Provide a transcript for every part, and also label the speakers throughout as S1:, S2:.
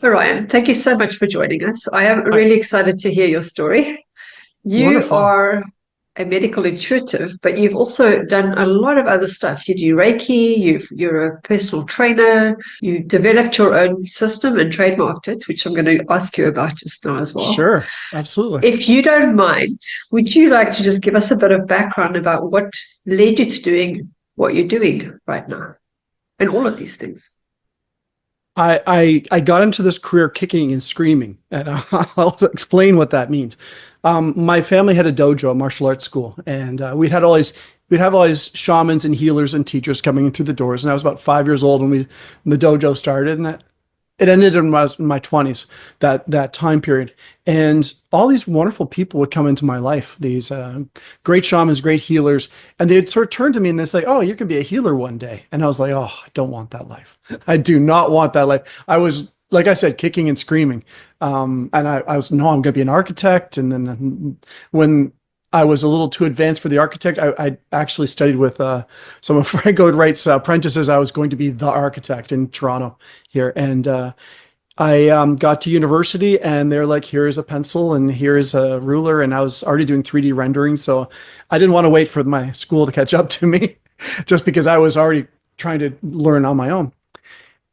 S1: Orion, thank you so much for joining us. I am
S2: Hi.
S1: really excited to hear your story. You
S2: Wonderful.
S1: are a medical intuitive, but you've also done a lot of other stuff. You do Reiki, you're a personal trainer, you developed your own system and trademarked it, which I'm going to ask you about just now as well.
S2: Sure. Absolutely.
S1: If you don't mind, would you like to just give us a bit of background about what led you to doing what you're doing right now and all of these things?
S2: I got into this career kicking and screaming, and I'll explain what that means. My family had a dojo, a martial arts school, and we'd have all these shamans and healers and teachers coming in through the doors. And I was about 5 years old when the dojo started, and it ended in my 20s, that time period. And all these wonderful people would come into my life, these great shamans, great healers, and they'd sort of turn to me and they'd say, "Oh, you can be a healer one day." And I was like, "Oh, I don't want that life. I do not want that life." I was, like I said, kicking and screaming. And I was, no, I'm going to be an architect. And then when I was a little too advanced for the architect, I actually studied with some of Frank Lloyd Wright's apprentices. I was going to be the architect in Toronto here. And I got to university and they're like, "Here's a pencil and here's a ruler." And I was already doing 3D rendering. So I didn't want to wait for my school to catch up to me just because I was already trying to learn on my own.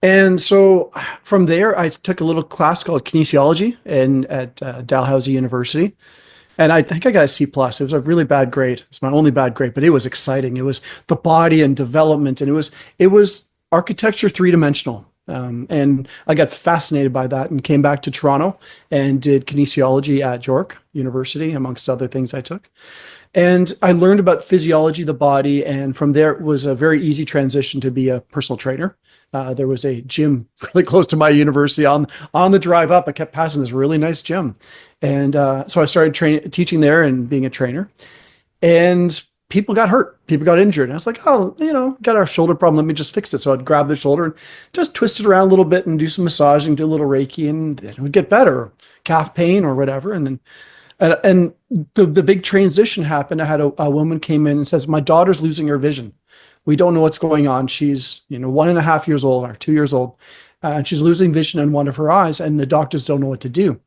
S2: And so from there, I took a little class called kinesiology at Dalhousie University. And I think I got a C plus. It was a really bad grade. It's my only bad grade, but it was exciting. It was the body and development, and it was architecture three-dimensional. And I got fascinated by that and came back to Toronto and did kinesiology at York University, amongst other things I took. And I learned about physiology, the body, and from there it was a very easy transition to be a personal trainer. There was a gym really close to my university. On the drive up, I kept passing this really nice gym, and so I started teaching there and being a trainer. And people got hurt, people got injured. And I was like, "Oh, got our shoulder problem. Let me just fix it." So I'd grab the shoulder and just twist it around a little bit and do some massaging, do a little Reiki, and it would get better. Calf pain or whatever, and then and the big transition happened. I had a woman came in and says, "My daughter's losing her vision. We don't know what's going on. She's 1.5 years old or 2 years old, and she's losing vision in one of her eyes, and the doctors don't know what to do."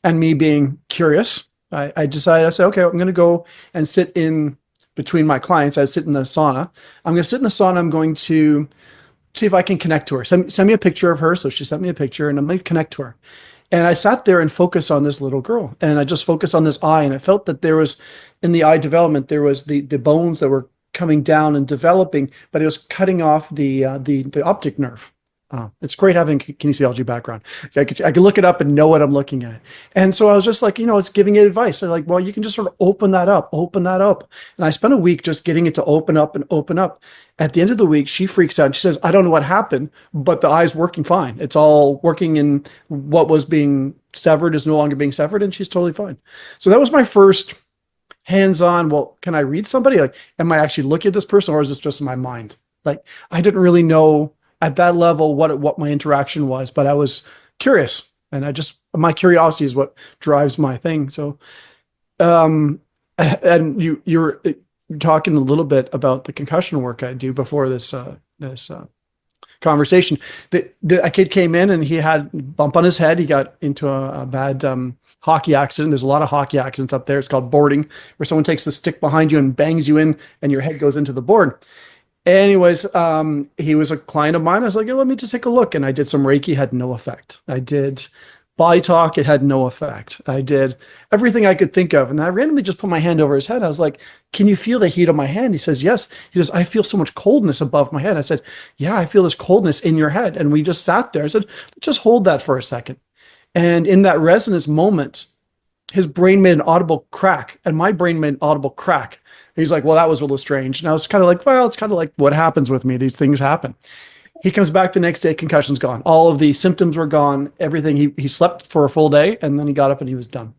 S2: And me being curious, I decided, I said, "Okay, I'm going to go and sit in between my clients. I sit in the sauna. I'm going to sit in the sauna. I'm going to see if I can connect to her. Send me a picture of her." So she sent me a picture, and I'm going to connect to her. And I sat there and focused on this little girl, and I just focused on this eye, and I felt that there was, in the eye development, there was the bones that were coming down and developing, but it was cutting off the optic nerve. It's great having a kinesiology background. I can look it up and know what I'm looking at. And so I was just like, it's giving it advice. So like, well, you can just sort of open that up, open that up. And I spent a week just getting it to open up and open up. At the end of the week, she freaks out and she says, "I don't know what happened, but the eye's working fine. It's all working, and what was being severed is no longer being severed, and she's totally fine." So that was my first hands-on, well, can I read somebody? Like, am I actually looking at this person, or is this just in my mind? Like, I didn't really know at that level what my interaction was, but I was curious, and my curiosity is what drives my thing. So, and you were talking a little bit about the concussion work I do before this conversation. A kid came in and he had a bump on his head. He got into a bad hockey accident. There's a lot of hockey accidents up there. It's called boarding, where someone takes the stick behind you and bangs you in, and your head goes into the board. Anyways, he was a client of mine. I was like, "Let me just take a look." And I did some Reiki, had no effect. I did body talk, it had no effect. I did everything I could think of. And I randomly just put my hand over his head. I was like, "Can you feel the heat on my hand?" He says, "Yes." He says, "I feel so much coldness above my head." I said, "Yeah, I feel this coldness in your head." And we just sat there. I said, "Just hold that for a second." And in that resonance moment, his brain made an audible crack, and my brain made an audible crack. He's like, "Well, that was a little strange." And I was kind of like, "Well, it's kind of like what happens with me. These things happen." He comes back the next day, concussion's gone. All of the symptoms were gone, everything. He slept for a full day, and then he got up and he was done.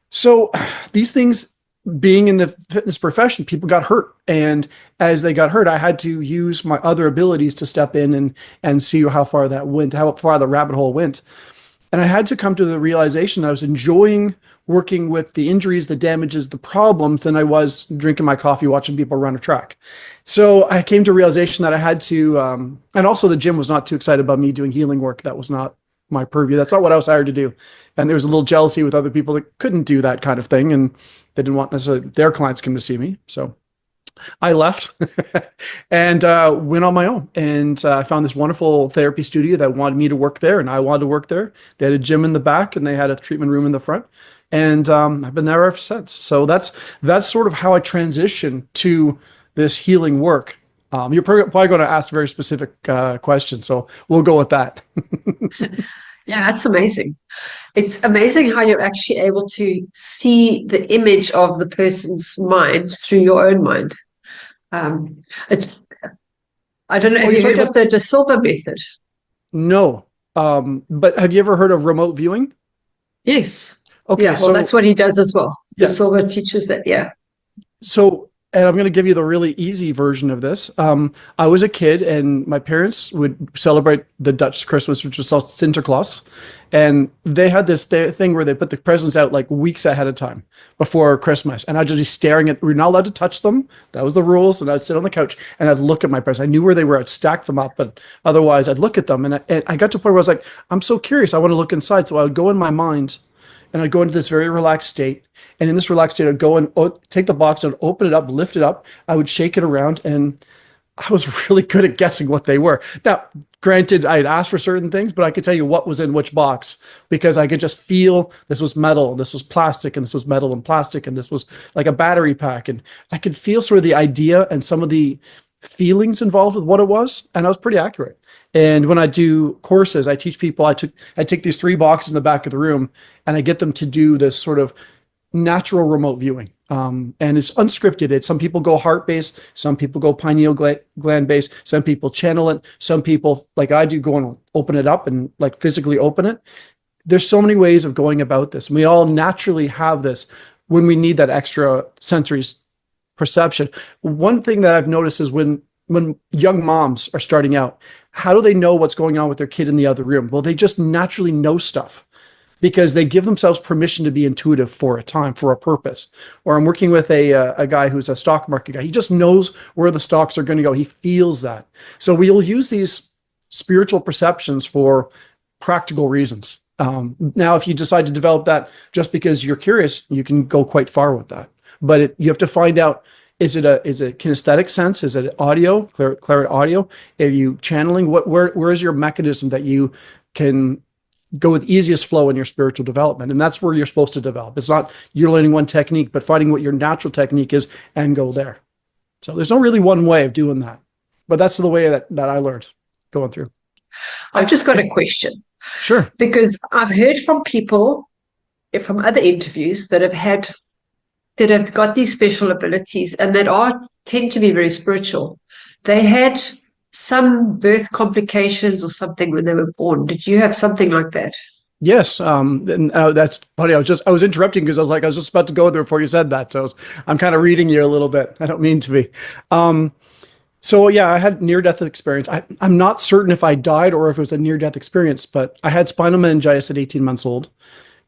S2: So these things, being in the fitness profession, people got hurt. And as they got hurt, I had to use my other abilities to step in and see how far that went, how far the rabbit hole went. And I had to come to the realization that I was enjoying working with the injuries, the damages, the problems than I was drinking my coffee, watching people run a track. So I came to a realization that I had to, and also the gym was not too excited about me doing healing work. That was not my purview. That's not what I was hired to do. And there was a little jealousy with other people that couldn't do that kind of thing. And they didn't want necessarily their clients come to see me. So I left and went on my own. And I found this wonderful therapy studio that wanted me to work there, and I wanted to work there. They had a gym in the back, and they had a treatment room in the front. And I've been there ever since. So that's sort of how I transitioned to this healing work. You're probably going to ask very specific questions, so we'll go with that.
S1: Yeah, that's amazing. It's amazing how you're actually able to see the image of the person's mind through your own mind. It's I don't know if you've heard of the De Silva method.
S2: No, but have you ever heard of remote viewing?
S1: Yes.
S2: Okay,
S1: yeah, well,
S2: so
S1: that's what he does as well.
S2: Yeah.
S1: De Silva teaches that. Yeah.
S2: So, and I'm going to give you the really easy version of this. I was a kid, and my parents would celebrate the Dutch Christmas, which was Sinterklaas. And they had this thing where they put the presents out like weeks ahead of time before Christmas. And I'd just be staring at, we're not allowed to touch them. That was the rules. And I'd sit on the couch and I'd look at my presents. I knew where they were. I'd stack them up, but otherwise I'd look at them. And I got to a point where I was like, I'm so curious. I want to look inside. So I would go in my mind and I'd go into this very relaxed state. And in this relaxed state, I'd go and take the box and open it up, lift it up. I would shake it around, and I was really good at guessing what they were. Now, granted, I had asked for certain things, but I could tell you what was in which box because I could just feel this was metal, this was plastic, and this was metal and plastic, and this was like a battery pack. And I could feel sort of the idea and some of the feelings involved with what it was, and I was pretty accurate. And when I do courses, I teach people, I take these 3 boxes in the back of the room, and I get them to do this sort of natural remote viewing. And it's unscripted. Some people go heart-based, some people go pineal gland-based, some people channel it, some people, like I do, go and open it up and like physically open it. There's so many ways of going about this. We all naturally have this when we need that extra sensory perception. One thing that I've noticed is when young moms are starting out, how do they know what's going on with their kid in the other room? Well, they just naturally know stuff because they give themselves permission to be intuitive for a time, for a purpose. Or I'm working with a guy who's a stock market guy. He just knows where the stocks are going to go. He feels that. So we'll use these spiritual perceptions for practical reasons. Now, if you decide to develop that just because you're curious, you can go quite far with that. But you have to find out, is it kinesthetic sense? Is it audio, clarinet audio? Are you channeling? Where is your mechanism that you can go with easiest flow in your spiritual development? And that's where you're supposed to develop. It's not you're learning one technique, but finding what your natural technique is and go there. So there's no really one way of doing that. But that's the way that I learned going through.
S1: I've just got a question.
S2: Sure.
S1: Because I've heard from people from other interviews that have got these special abilities and that tend to be very spiritual. They had some birth complications or something when they were born. Did you have something like that?
S2: Yes. And that's funny. I was interrupting because I was just about to go there before you said that. So I'm kind of reading you a little bit. I don't mean to be. So yeah, I had near-death experience. I'm not certain if I died or if it was a near-death experience, but I had spinal meningitis at 18 months old.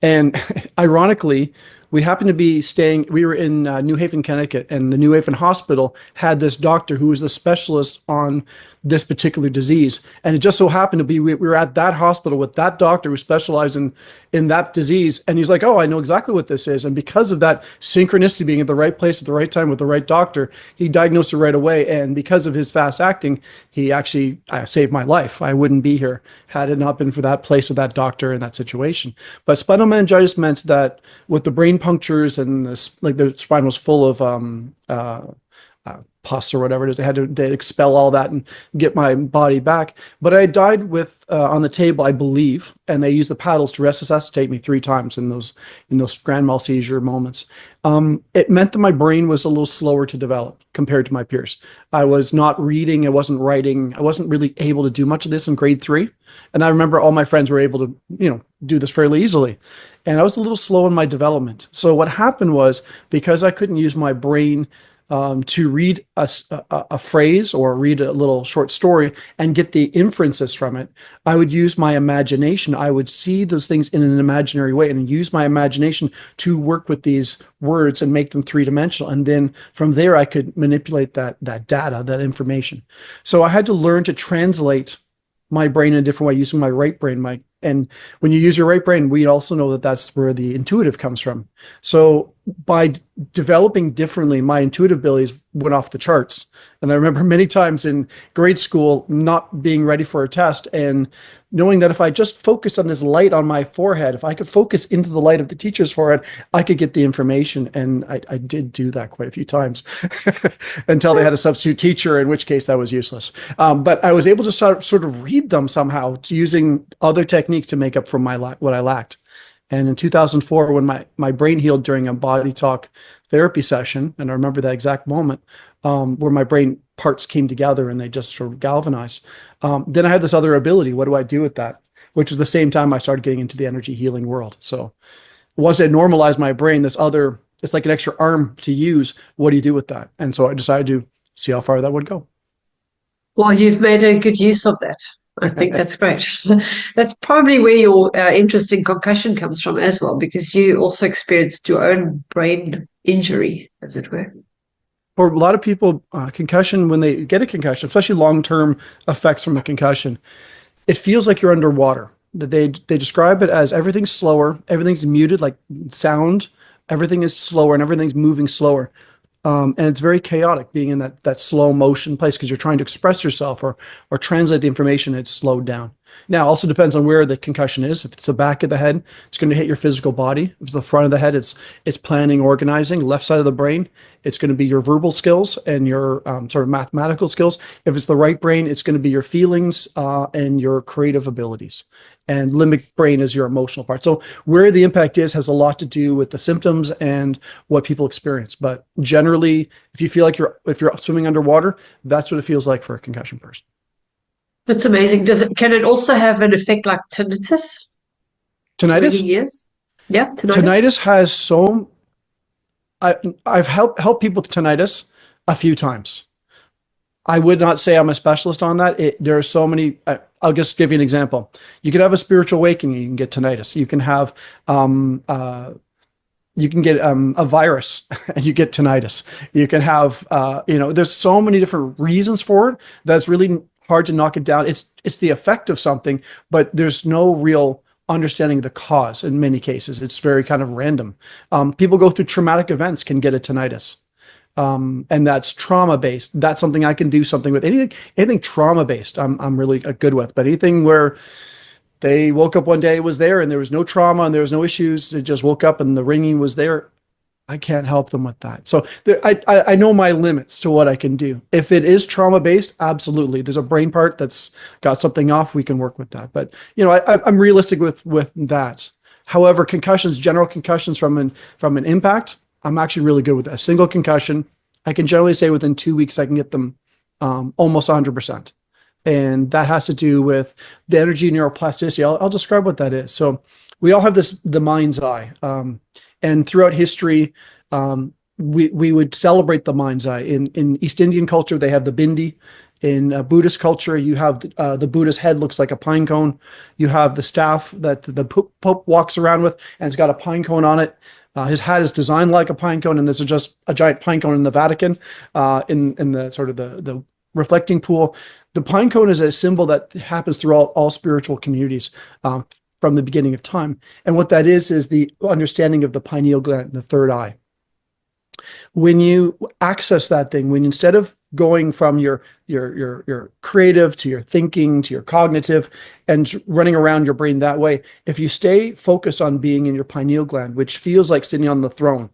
S2: And ironically, we happened to be we were in New Haven, Connecticut, and the New Haven hospital had this doctor who was the specialist on this particular disease. And it just so happened to be, we were at that hospital with that doctor who specialized in that disease. And he's like, oh, I know exactly what this is. And because of that synchronicity, being at the right place at the right time with the right doctor, he diagnosed it right away. And because of his fast acting, he actually saved my life. I wouldn't be here had it not been for that place of that doctor in that situation. But spinal meningitis meant that with the brain punctures and the spine was full of pus or whatever it is, they expel all that and get my body back. But I died with on the table, I believe, and they used the paddles to resuscitate me 3 times in those grand mal seizure moments. It meant that my brain was a little slower to develop compared to my peers. I was not reading, I wasn't writing, I wasn't really able to do much of this in grade 3. And I remember all my friends were able to, do this fairly easily. And I was a little slow in my development. So what happened was, because I couldn't use my brain to read a phrase or read a little short story and get the inferences from it, I would use my imagination. I would see those things in an imaginary way and use my imagination to work with these words and make them three-dimensional. And then from there, I could manipulate that data, that information. So I had to learn to translate my brain in a different way using my right brain. And when you use your right brain, we also know that that's where the intuitive comes from. So by developing differently, my intuitive abilities went off the charts. And I remember many times in grade school not being ready for a test and knowing that if I just focused on this light on my forehead, if I could focus into the light of the teacher's forehead, I could get the information. And I did do that quite a few times until they had a substitute teacher, in which case that was useless. But I was able to sort of read them somehow using other techniques to make up for what I lacked. And in 2004, when my brain healed during a body talk therapy session, and I remember that exact moment where my brain parts came together and they just sort of galvanized. Then I had this other ability. What do I do with that? Which was the same time I started getting into the energy healing world. So once I normalized my brain, it's like an extra arm to use. What do you do with that? And so I decided to see how far that would go.
S1: Well, you've made a good use of that. I think that's great. That's probably where your interest in concussion comes from as well, because you also experienced your own brain injury, as it were.
S2: For a lot of people, concussion, when they get a concussion, especially long-term effects from a concussion, it feels like you're underwater. They describe it as everything's slower, everything's muted, like sound, everything is slower and everything's moving slower. And it's very chaotic being in that slow motion place because you're trying to express yourself or translate the information. It's slowed down. Now, also depends on where the concussion is. If it's the back of the head, it's going to hit your physical body. If it's the front of the head, it's planning, organizing. Left side of the brain, it's going to be your verbal skills and your sort of mathematical skills. If it's the right brain, it's going to be your feelings and your creative abilities. And limbic brain is your emotional part. So where the impact is has a lot to do with the symptoms and what people experience. But generally, if you feel like if you're swimming underwater, that's what it feels like for a concussion person. That's
S1: amazing. Can it also have an effect like tinnitus?
S2: Tinnitus?
S1: Yes. Yeah,
S2: tinnitus has I've helped people with tinnitus a few times. I would not say I'm a specialist on that. There are so many. I'll just give you an example. You could have a spiritual awakening. You can get tinnitus. You can have a virus and you get tinnitus. You can have there's so many different reasons for it that's really hard to knock it down. It's the effect of something, but there's no real understanding the cause in many cases. It's very kind of random. People go through traumatic events can get a tinnitus. And that's trauma-based. That's something I can do something with. Anything trauma-based, I'm really good with. But anything where they woke up one day, it was there, and there was no trauma and there was no issues. They just woke up and the ringing was there. I can't help them with that. So I know my limits to what I can do. If it is trauma-based, absolutely. There's a brain part that's got something off. We can work with that. But I'm realistic with that. However, concussions, general concussions from an impact, I'm actually really good with a single concussion. I can generally say within 2 weeks, I can get them almost 100%. And that has to do with the energy neuroplasticity. I'll describe what that is. So we all have the mind's eye. And throughout history, we would celebrate the mind's eye. In East Indian culture, they have the bindi. In Buddhist culture, you have the Buddha's head looks like a pine cone. You have the staff that the Pope walks around with, and it's got a pine cone on it. His hat is designed like a pine cone, and there's just a giant pine cone in the Vatican, in the sort of the reflecting pool. The pine cone is a symbol that happens throughout all spiritual communities from the beginning of time. And what that is the understanding of the pineal gland, the third eye. When you access that thing, when instead of going from your creative to your thinking to your cognitive and running around your brain that way, if you stay focused on being in your pineal gland, which feels like sitting on the throne,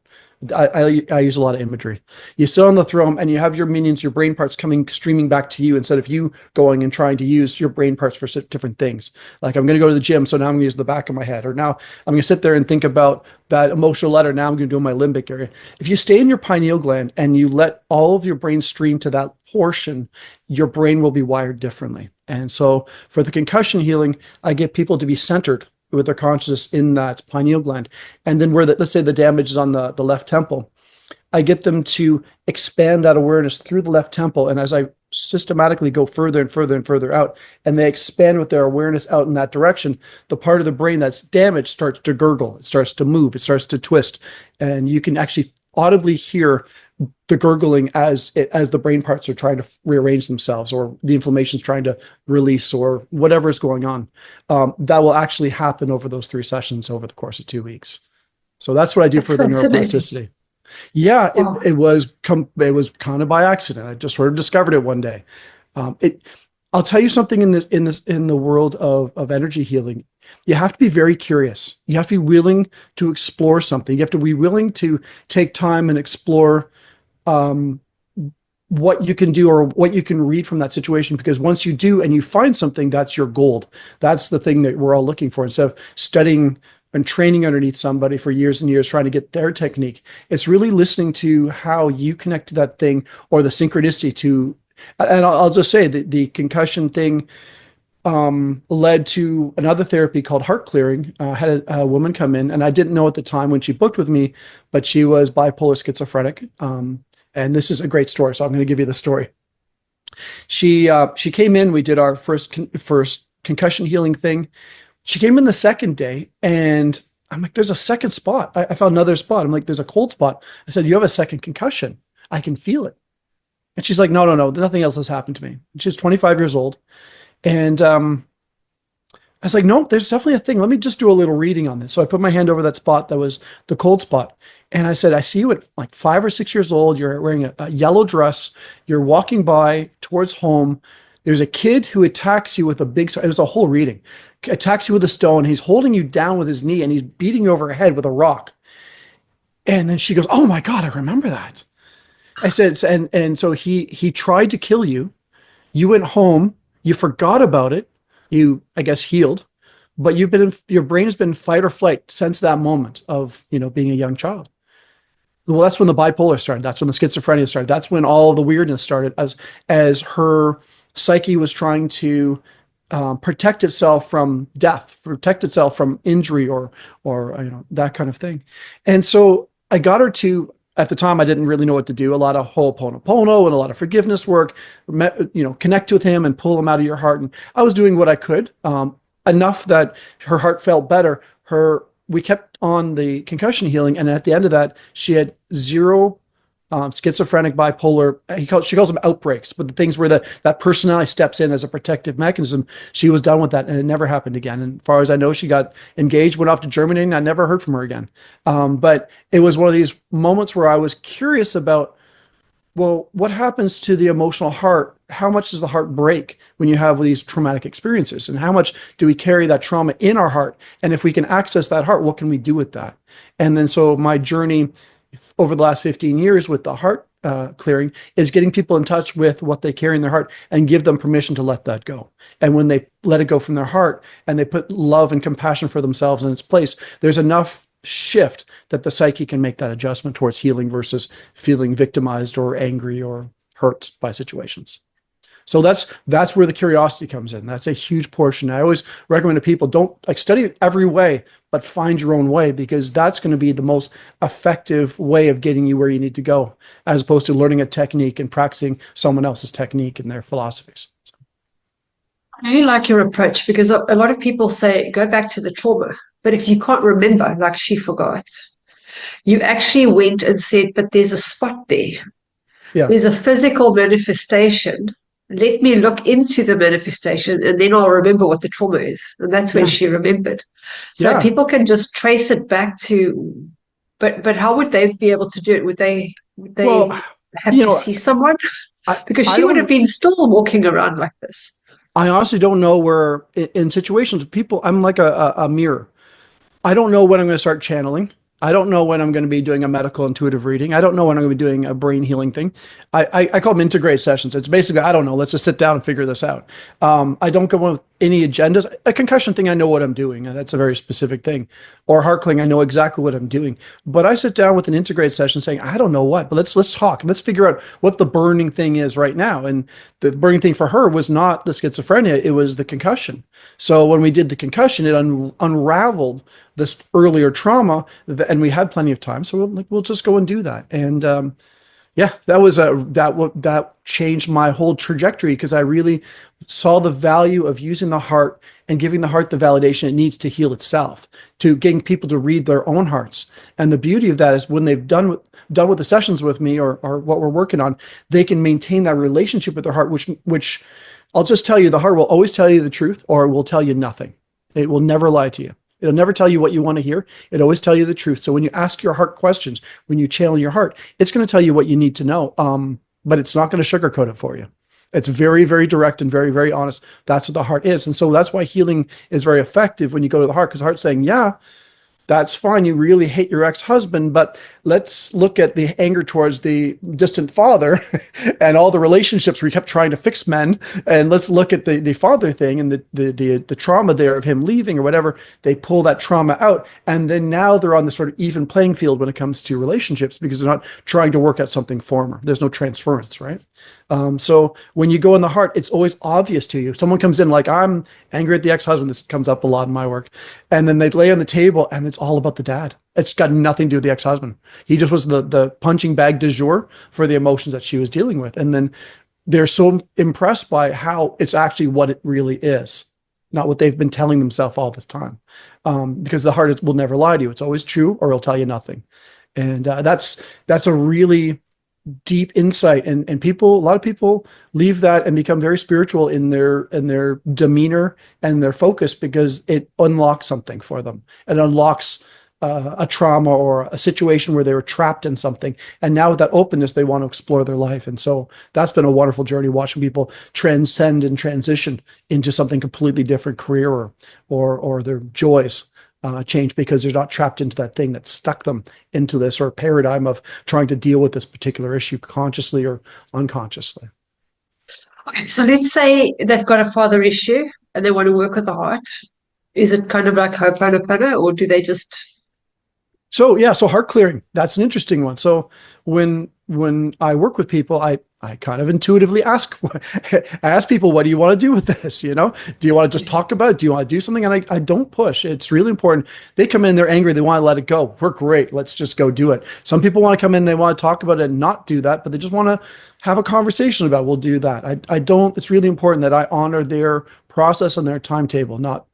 S2: I use a lot of imagery. You sit on the throne and you have your minions, your brain parts streaming back to you instead of you going and trying to use your brain parts for different things. Like, I'm going to go to the gym, so now I'm going to use the back of my head. Or now I'm going to sit there and think about that emotional letter. Now I'm going to do my limbic area. If you stay in your pineal gland and you let all of your brain stream to that portion, your brain will be wired differently. And so for the concussion healing, I get people to be centered with their consciousness in that pineal gland. And then let's say the damage is on the left temple. I get them to expand that awareness through the left temple. And as I systematically go further and further and further out, and they expand with their awareness out in that direction, the part of the brain that's damaged starts to gurgle, it starts to move, it starts to twist. And you can actually audibly hear the gurgling as the brain parts are trying to rearrange themselves, or the inflammation is trying to release, or whatever is going on. That will actually happen over those 3 sessions over the course of 2 weeks. So that's what I do for the neuroplasticity. Yeah,
S1: Wow.
S2: it was kind of by accident. I just sort of discovered it one day. I'll tell you something in the world of energy healing. You have to be very curious. You have to be willing to explore something. You have to be willing to take time and explore what you can do or what you can read from that situation. Because once you do and you find something, that's your gold. That's the thing that we're all looking for. Instead of studying and training underneath somebody for years and years trying to get their technique, it's really listening to how you connect to that thing, or the synchronicity to. And I'll just say that the concussion thing led to another therapy called heart clearing. I had a woman come in, and I didn't know at the time when she booked with me, but she was bipolar schizophrenic. And this is a great story, so I'm going to give you the story. She came in. We did our first concussion healing thing. She came in the second day, and I'm like, there's a second spot. I found another spot. I'm like, there's a cold spot. I said, you have a second concussion. I can feel it. And she's like, no, nothing else has happened to me. She's 25 years old. And I was like, no, there's definitely a thing. Let me just do a little reading on this. So I put my hand over that spot that was the cold spot. And I said, I see you at like 5 or 6 years old. You're wearing a yellow dress. You're walking by towards home. There's a kid who attacks you with a big, it was a whole reading, attacks you with a stone. He's holding you down with his knee, and he's beating you over the head with a rock. And then she goes, oh my God, I remember that. I said, and so he tried to kill you. You went home, you forgot about it. You, I guess, healed, but your brain has been fight or flight since that moment of, being a young child. Well, that's when the bipolar started. That's when the schizophrenia started. That's when all the weirdness started, as her psyche was trying to protect itself from death, protect itself from injury, or that kind of thing. And so I got her to. At the time, I didn't really know what to do. A lot of ho'oponopono and a lot of forgiveness work. Connect with him and pull him out of your heart. And I was doing what I could, enough that her heart felt better. We kept on the concussion healing, and at the end of that, she had 0 schizophrenic, bipolar. She calls them outbreaks, but the things where that personality steps in as a protective mechanism. She was done with that, and it never happened again. And as far as I know, she got engaged, went off to Germany, and I never heard from her again. But it was one of these moments where I was curious about, well, what happens to the emotional heart? How much does the heart break when you have these traumatic experiences? And how much do we carry that trauma in our heart? And if we can access that heart, what can we do with that? And then so my journey over the last 15 years with the heart clearing is getting people in touch with what they carry in their heart and give them permission to let that go. And when they let it go from their heart and they put love and compassion for themselves in its place, there's enough shift that the psyche can make that adjustment towards healing versus feeling victimized or angry or hurt by situations. So that's where the curiosity comes in. That's a huge portion. I always recommend to people, don't study it every way, but find your own way, because that's going to be the most effective way of getting you where you need to go, as opposed to learning a technique and practicing someone else's technique and their philosophies.
S1: I really like your approach, because a lot of people say, go back to the trauma. But if you can't remember, like she forgot, you actually went and said, but there's a spot there.
S2: Yeah.
S1: There's a physical manifestation. Let me look into the manifestation, and then I'll remember what the trauma is. And that's when she remembered. So people can just trace it back to, but how would they be able to do it? Would they have to see someone? Because she would have been still walking around like this.
S2: I honestly don't know where, in situations with people, I'm like a mirror. I don't know when I'm going to start channeling. I don't know when I'm going to be doing a medical intuitive reading. I don't know when I'm going to be doing a brain healing thing. I call them integrate sessions. It's basically, I don't know, let's just sit down and figure this out. I don't go with any agendas. A concussion thing, I know what I'm doing, and that's a very specific thing. Or heart clearing, I know exactly what I'm doing. But I sit down with an integrate session saying, I don't know what, but let's talk. Let's figure out what the burning thing is right now. And the burning thing for her was not the schizophrenia, it was the concussion. So when we did the concussion, it unraveled this earlier trauma, and we had plenty of time, so we'll just go and do that. And yeah, that changed my whole trajectory, because I really saw the value of using the heart and giving the heart the validation it needs to heal itself, to getting people to read their own hearts. And the beauty of that is when they've done with the sessions with me, or what we're working on, they can maintain that relationship with their heart, which I'll just tell you, the heart will always tell you the truth, or it will tell you nothing. It will never lie to you. It'll never tell you what you want to hear. It always tell you the truth. So when you ask your heart questions, when you channel your heart, it's going to tell you what you need to know. But it's not going to sugarcoat it for you. It's very, very direct and very, very honest. That's what the heart is. And so that's why healing is very effective when you go to the heart, because the heart's saying, yeah, that's fine. You really hate your ex-husband, but let's look at the anger towards the distant father and all the relationships where he kept trying to fix men. And let's look at the father thing and the trauma there of him leaving or whatever. They pull that trauma out. And then now they're on the sort of even playing field when it comes to relationships, because they're not trying to work out something former. There's no transference, right? So when you go in the heart, it's always obvious to you. Someone comes in like, I'm angry at the ex-husband. This comes up a lot in my work. And then they lay on the table and it's all about the dad. It's got nothing to do with the ex-husband. He just was the punching bag du jour for the emotions that she was dealing with. And then they're so impressed by how it's actually what it really is, not what they've been telling themselves all this time. Because the heart will never lie to you. It's always true, or it'll tell you nothing. And that's a really deep insight, and a lot of people leave that and become very spiritual in their demeanor and their focus, because it unlocks something for them. It unlocks a trauma or a situation where they were trapped in something, and now with that openness they want to explore their life. And so that's been a wonderful journey, watching people transcend and transition into something completely different, career or their joys change, because they're not trapped into that thing that stuck them into this sort of paradigm of trying to deal with this particular issue consciously or unconsciously.
S1: Okay, so let's say they've got a father issue and they want to work with the heart. Is it kind of like Ho'oponopono, or do they just...
S2: So heart clearing, that's an interesting one. So when I work with people, I kind of intuitively ask people, what do you want to do with this? Do you want to just talk about it? Do you want to do something? And I don't push. It's really important. They come in, they're angry. They want to let it go. We're great. Let's just go do it. Some people want to come in, they want to talk about it and not do that, but they just want to have a conversation about it. We'll do that. I don't, it's really important that I honor their process and their timetable, not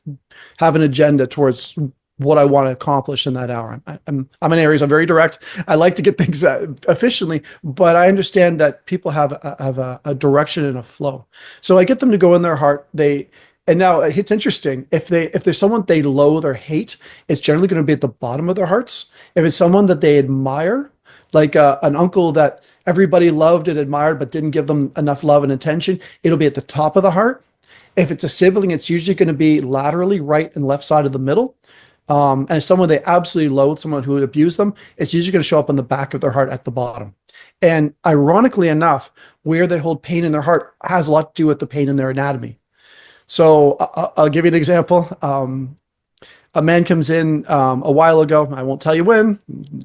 S2: have an agenda towards what I want to accomplish in that hour. I'm an Aries. I'm very direct. I like to get things efficiently, but I understand that people have a direction and a flow. So I get them to go in their heart. And now it's interesting. If there's someone they loathe or hate, it's generally going to be at the bottom of their hearts. If it's someone that they admire, like an uncle that everybody loved and admired but didn't give them enough love and attention, it'll be at the top of the heart. If it's a sibling, it's usually going to be laterally, right and left side of the middle. And if someone they absolutely loathe, someone who would abuse them, it's usually going to show up on the back of their heart at the bottom. And ironically enough, where they hold pain in their heart has a lot to do with the pain in their anatomy. So I'll give you an example. A man comes in a while ago. I won't tell you when.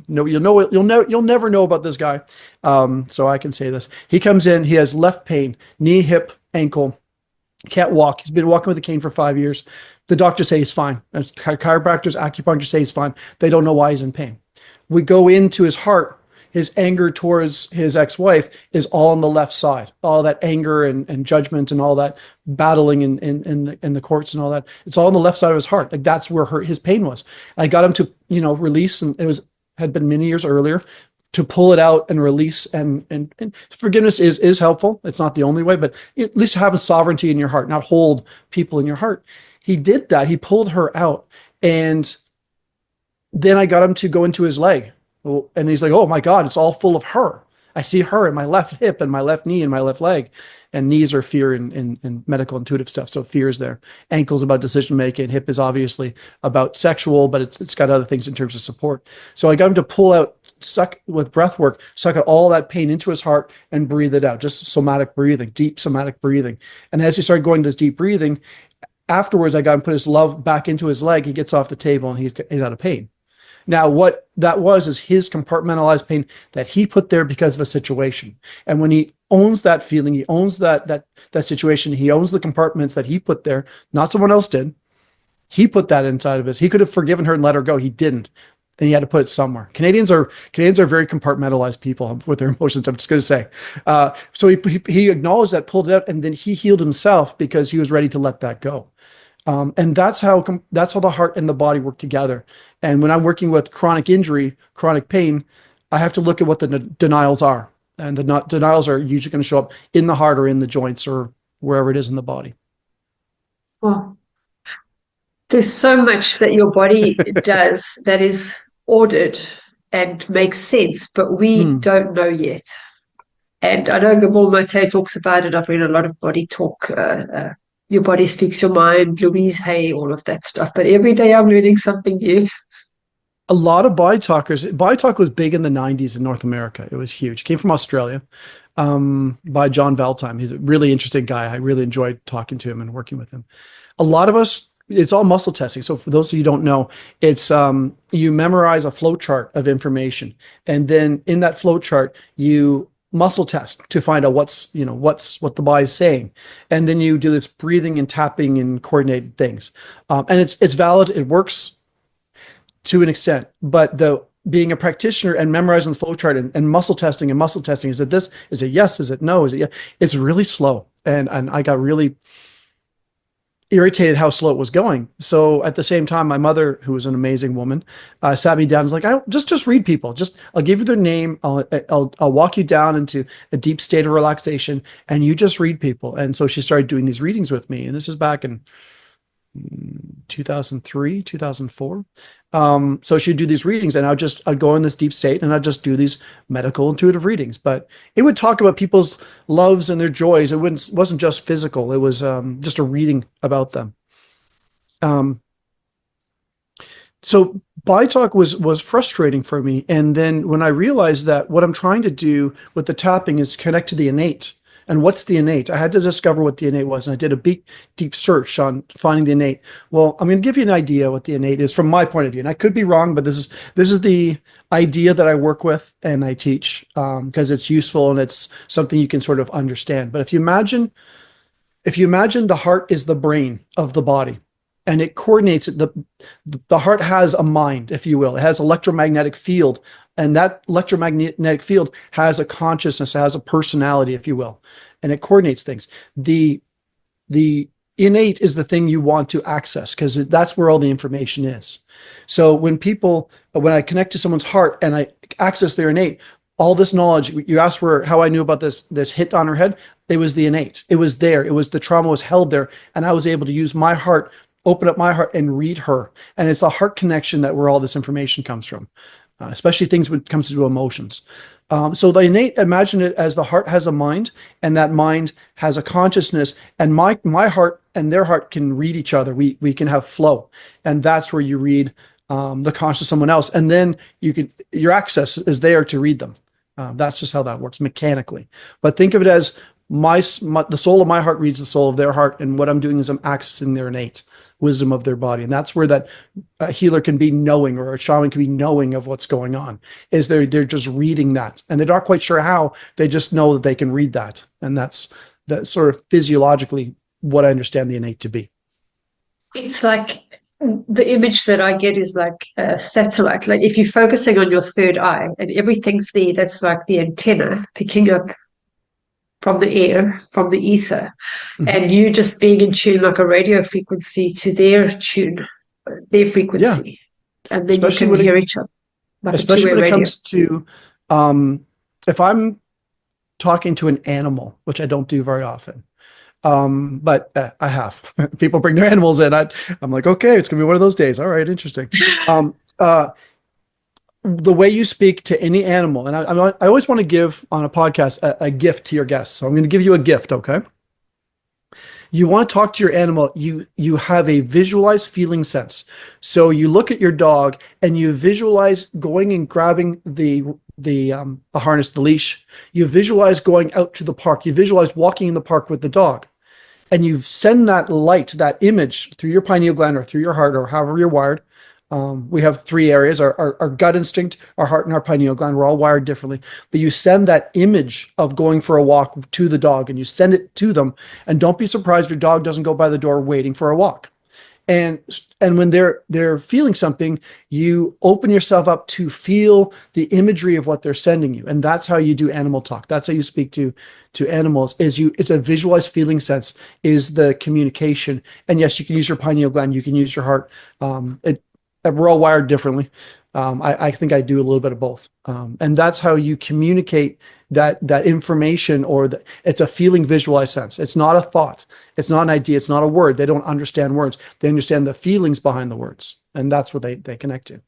S2: No, you'll never know about this guy. So I can say this. He comes in. He has left pain, knee, hip, ankle. Can't walk. He's been walking with a cane for 5 years. The doctors say he's fine. Chiropractors, acupunctors say he's fine. They don't know why he's in pain. We go into his heart. His anger towards his ex-wife is all on the left side. All that anger and judgment and all that battling in the courts and all that. It's all on the left side of his heart. Like that's where his pain was. I got him to release, and had been many years earlier, to pull it out and release, and forgiveness is helpful. It's not the only way, but at least have a sovereignty in your heart, not hold people in your heart. He did that. He pulled her out, and then I got him to go into his leg, and he's like, "Oh my God, it's all full of her. I see her in my left hip and my left knee and my left leg." And knees are fear in medical intuitive stuff. So fear is there. Ankle's about decision making. Hip is obviously about sexual, but it's got other things in terms of support. So I got him to pull out, suck with breath work, suck out all that pain into his heart and breathe it out. Just somatic breathing, deep somatic breathing. And as he started going this deep breathing, afterwards I got him to put his love back into his leg. He gets off the table and he's out of pain. Now, what that was is his compartmentalized pain that he put there because of a situation. And when he owns that feeling, he owns that situation, he owns the compartments that he put there, not someone else did. He put that inside of us. He could have forgiven her and let her go. He didn't. And he had to put it somewhere. Canadians are very compartmentalized people with their emotions. I'm just going to say. So he acknowledged that, pulled it out, and then he healed himself because he was ready to let that go. And that's how the heart and the body work together. And when I'm working with chronic injury, chronic pain, I have to look at what the denials are. And the denials are usually going to show up in the heart or in the joints or wherever it is in the body.
S1: Well, there's so much that your body does that is ordered and makes sense, but we don't know yet. And I know Gabor Mate talks about it. I've read a lot of body talk. Your body speaks your mind, Louise Hay, all of that stuff. But every day I'm learning something new.
S2: A lot of body talkers. Body talk was big in the 90s in North America. It was huge. It came from Australia by John Valtime. He's a really interesting guy. I really enjoyed talking to him and working with him. A lot of us, it's all muscle testing. So for those of you who don't know, it's you memorize a flow chart of information. And then in that flow chart, you muscle test to find out what the body is saying. And then you do this breathing and tapping and coordinated things. And it's valid. It works to an extent, but being a practitioner and memorizing the flow chart and muscle testing is it this, is it yes, is it no, is it yes? It's really slow. And I got really irritated how slow it was going. So at the same time, my mother, who was an amazing woman, sat me down and was like, just read people. I'll give you their name. I'll walk you down into a deep state of relaxation and you just read people. And so she started doing these readings with me. And this is back in 2003, 2004. So she'd do these readings and I'd go in this deep state and I'd just do these medical intuitive readings, but it would talk about people's loves and their joys. It wasn't just physical. It was just a reading about them. So body talk was frustrating for me. And then when I realized that what I'm trying to do with the tapping is connect to the innate. And what's the innate? I had to discover what the innate was. And I did a deep search on finding the innate. Well, I'm going to give you an idea what the innate is from my point of view. And I could be wrong, but this is the idea that I work with and I teach because it's useful and it's something you can sort of understand. But if you imagine the heart is the brain of the body and it coordinates it, the heart has a mind, if you will. It has electromagnetic field. And that electromagnetic field has a consciousness, has a personality, if you will, and it coordinates things. The innate is the thing you want to access because that's where all the information is. So when I connect to someone's heart and I access their innate, all this knowledge, you asked for how I knew about this hit on her head, it was the innate. It was there. It was the trauma was held there. And I was able to use my heart, open up my heart and read her. And it's the heart connection where all this information comes from. Especially things when it comes to emotions. So the innate, imagine it as the heart has a mind and that mind has a consciousness and my heart and their heart can read each other. We can have flow. And that's where you read the conscious of someone else. And then your access is there to read them. That's just how that works mechanically. But think of it as the soul of my heart reads the soul of their heart. And what I'm doing is I'm accessing their innate wisdom of their body. And that's where that healer can be knowing or a shaman can be knowing of what's going on is they're just reading that and they're not quite sure how, they just know that they can read that. And that's sort of physiologically what I understand the innate to be.
S1: It's like the image that I get is like a satellite. Like if you're focusing on your third eye and everything's there, that's like the antenna picking up from the air, from the ether, and you just being in tune like a radio frequency to their tune, their frequency. Yeah. And then especially you can hear each other. Like
S2: especially when it comes to, if I'm talking to an animal, which I don't do very often, but I have. People bring their animals in. I'm like, okay, it's going to be one of those days. All right, interesting. The way you speak to any animal, and I always want to give on a podcast a gift to your guests. So I'm going to give you a gift, okay? You want to talk to your animal, you have a visualized feeling sense. So you look at your dog and you visualize going and grabbing the harness, the leash. You visualize going out to the park. You visualize walking in the park with the dog. And you send that light, that image through your pineal gland or through your heart or however you're wired. We have three areas, our gut instinct, our heart, and our pineal gland. We're all wired differently. But you send that image of going for a walk to the dog and you send it to them. And don't be surprised if your dog doesn't go by the door waiting for a walk. And when they're feeling something, you open yourself up to feel the imagery of what they're sending you. And that's how you do animal talk. That's how you speak to animals. It's a visualized feeling sense is the communication. And yes, you can use your pineal gland, you can use your heart. We're all wired differently. I think I do a little bit of both. And that's how you communicate that information, it's a feeling visualized sense. It's not a thought. It's not an idea. It's not a word. They don't understand words. They understand the feelings behind the words. And that's what they connect to.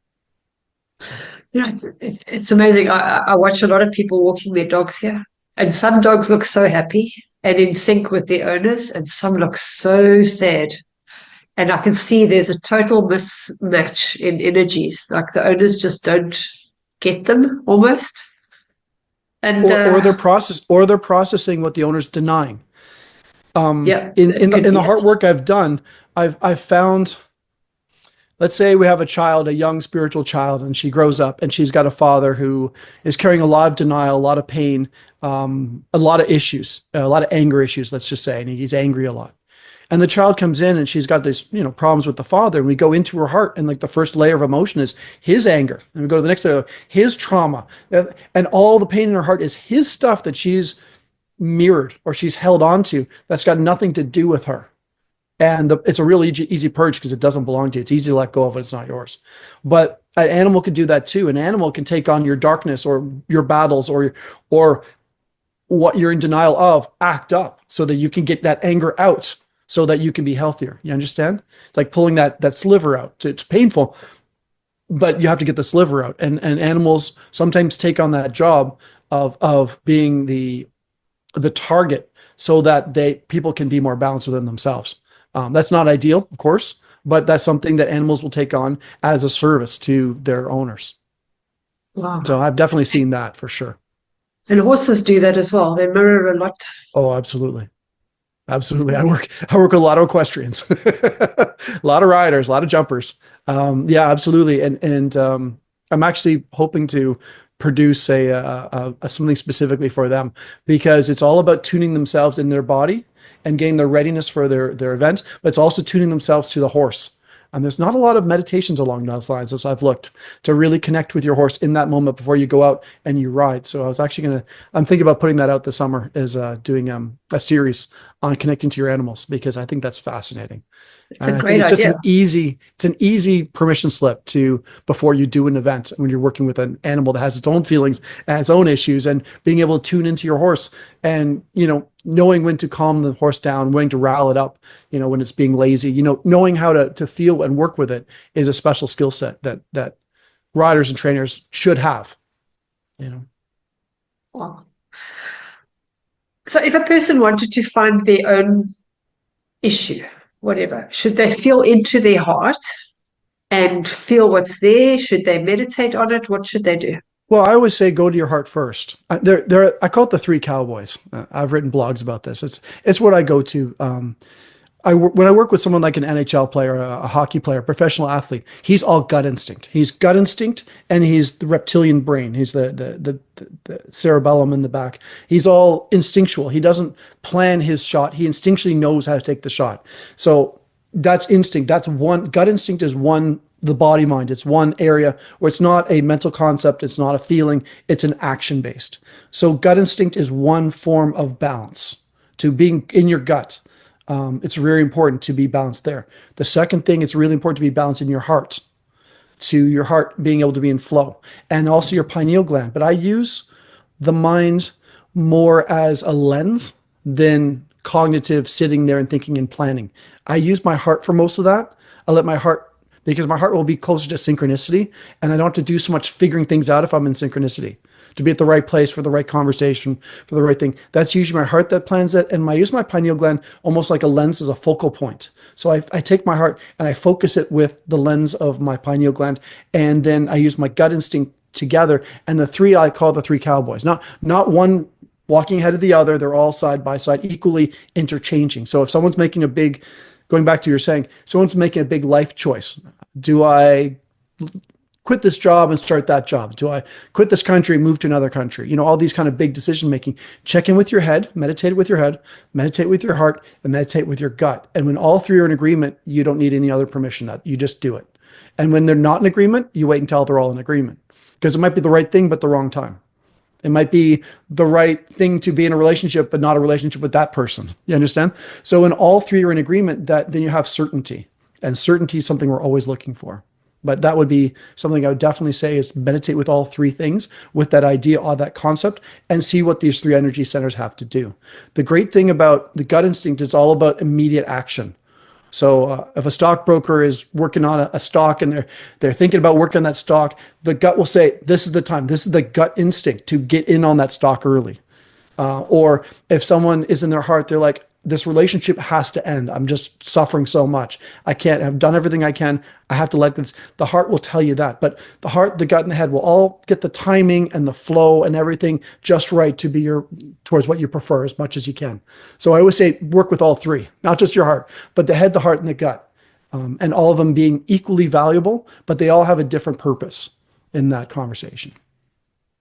S1: It's amazing. I watch a lot of people walking their dogs here, and some dogs look so happy and in sync with their owners, and some look so sad. And I can see there's a total mismatch in energies. Like the owners just don't get them almost. And
S2: or they're processing what the owner's denying. In the heart work I've done, I've found, let's say we have a young spiritual child, and she grows up and she's got a father who is carrying a lot of denial, a lot of pain, a lot of issues, a lot of anger issues, let's just say, and he's angry a lot. And the child comes in and she's got these, problems with the father. And we go into her heart, and like the first layer of emotion is his anger. And we go to the next layer, his trauma. And all the pain in her heart is his stuff that she's mirrored or she's held on to that's got nothing to do with her. And it's a really easy purge because it doesn't belong to you. It's easy to let go of it. It's not yours. But an animal could do that too. An animal can take on your darkness or your battles or what you're in denial of, act up so that you can get that anger out, so that you can be healthier. You understand? It's like pulling that sliver out. It's painful, but you have to get the sliver out. And animals sometimes take on that job of being the target so that people can be more balanced within themselves. That's not ideal, of course, but that's something that animals will take on as a service to their owners. Wow. So I've definitely seen that for sure.
S1: And horses do that as well. They mirror a lot.
S2: Oh, absolutely. Absolutely. I work with a lot of equestrians, a lot of riders, a lot of jumpers. Yeah, absolutely. And I'm actually hoping to produce a something specifically for them, because it's all about tuning themselves in their body and getting their readiness for their event, but it's also tuning themselves to the horse. And there's not a lot of meditations along those lines, as I've looked, to really connect with your horse in that moment before you go out and you ride. So I'm thinking about putting that out this summer, is doing a series on connecting to your animals, because I think that's fascinating.
S1: It's a great idea.
S2: It's an easy permission slip before you do an event, when you're working with an animal that has its own feelings and its own issues, and being able to tune into your horse and, knowing when to calm the horse down, when to rile it up, when it's being lazy, knowing how to feel and work with it is a special skill set that riders and trainers should have,
S1: Wow. So if a person wanted to find their own issue, whatever, should they feel into their heart and feel what's there? Should they meditate on it? What should they do?
S2: Well, I always say go to your heart first. I call it the three cowboys. I've written blogs about this. It's what I go to. When I work with someone like an NHL player, a hockey player, professional athlete, he's all gut instinct. He's gut instinct, and he's the reptilian brain. He's the cerebellum in the back. He's all instinctual. He doesn't plan his shot. He instinctually knows how to take the shot. So that's instinct. That's one. Gut instinct is one. The body mind. It's one area where it's not a mental concept. It's not a feeling. It's an action based. So gut instinct is one form of balance, to being in your gut. It's very important to be balanced there. The second thing, it's really important to be balanced in your heart, to your heart being able to be in flow, and also your pineal gland. But I use the mind more as a lens than cognitive sitting there and thinking and planning. I use my heart for most of that. I let my heart, because my heart will be closer to synchronicity, and I don't have to do so much figuring things out if I'm in synchronicity, to be at the right place for the right conversation, for the right thing. That's usually my heart that plans it. And I use my pineal gland almost like a lens as a focal point. So I take my heart and I focus it with the lens of my pineal gland. And then I use my gut instinct together. And the three, I call the three cowboys, not one walking ahead of the other. They're all side by side, equally interchanging. So if someone's making going back to your saying, someone's making a big life choice. Do I quit this job and start that job? Do I quit this country and move to another country? You know, all these kind of big decision making. Check in with your head, meditate with your head, meditate with your heart, and meditate with your gut. And when all three are in agreement, you don't need any other permission. That you just do it. And when they're not in agreement, you wait until they're all in agreement, because it might be the right thing, but the wrong time. It might be the right thing to be in a relationship, but not a relationship with that person. You understand? So when all three are in agreement, then you have certainty, and certainty is something we're always looking for. But that would be something I would definitely say is meditate with all three things, with that idea or that concept, and see what these three energy centers have to do. The great thing about the gut instinct is all about immediate action. So if a stockbroker is working on a stock and they're thinking about working on that stock, the gut will say, this is the time. This is the gut instinct to get in on that stock early. Or if someone is in their heart, they're like, this relationship has to end. I'm just suffering so much. I've done everything I can. I have to let this. The heart will tell you that. But the heart, the gut, and the head will all get the timing and the flow and everything just right to be towards what you prefer as much as you can. So I always say work with all three, not just your heart, but the head, the heart, and the gut. And all of them being equally valuable, but they all have a different purpose in that conversation.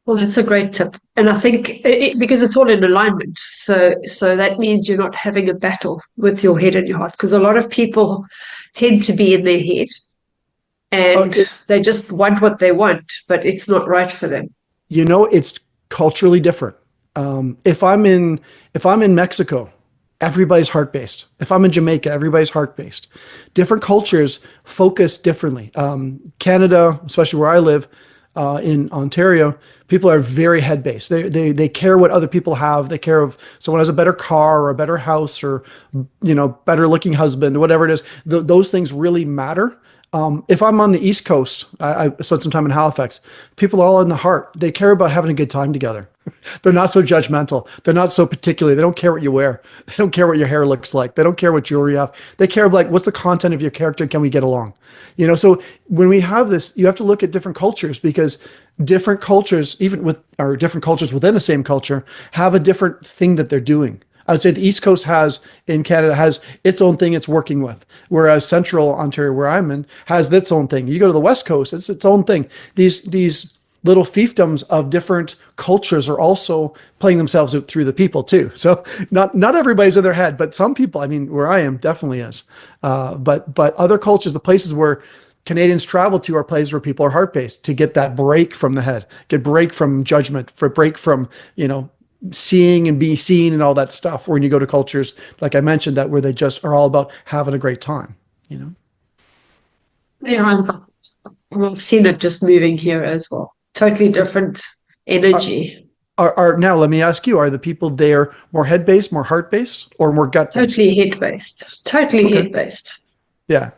S1: Well, that's a great tip. And I think because it's all in alignment. So that means you're not having a battle with your head and your heart, because a lot of people tend to be in their head and they just want what they want, but it's not right for them.
S2: You know, it's culturally different. If I'm in Mexico, everybody's heart-based. If I'm in Jamaica, everybody's heart-based. Different cultures focus differently. Canada, especially where I live, in Ontario, people are very head-based. They care what other people have. They care if someone has a better car or a better house or, you know, better looking husband, whatever it is. Those things really matter. If I'm on the East Coast, I spent some time in Halifax, people are all in the heart. They care about having a good time together. They're not so judgmental. They're not so particular. They don't care what you wear. They don't care what your hair looks like. They don't care what jewelry you have. They care like, what's the content of your character and can we get along? You know, so when we have this, you have to look at different cultures, because different cultures, different cultures within the same culture, have a different thing that they're doing. I would say the East Coast in Canada has its own thing it's working with, whereas Central Ontario, where I'm in, has its own thing. You go to the West Coast, it's its own thing. These little fiefdoms of different cultures are also playing themselves out through the people too. So not everybody's in their head, but some people, I mean, where I am definitely is. But other cultures, the places where Canadians travel to, are places where people are heart-based, to get that break from the head, get break from judgment, for break from, you know, seeing and be seen and all that stuff. When you go to cultures, like I mentioned, that where they just are all about having a great time, you know?
S1: Yeah, I've seen it just moving here as well. Totally different energy.
S2: Now, let me ask you, are the people there more head-based, more heart-based, or more gut-based?
S1: Totally head-based. Totally
S2: Okay.
S1: Head-based.
S2: Yeah.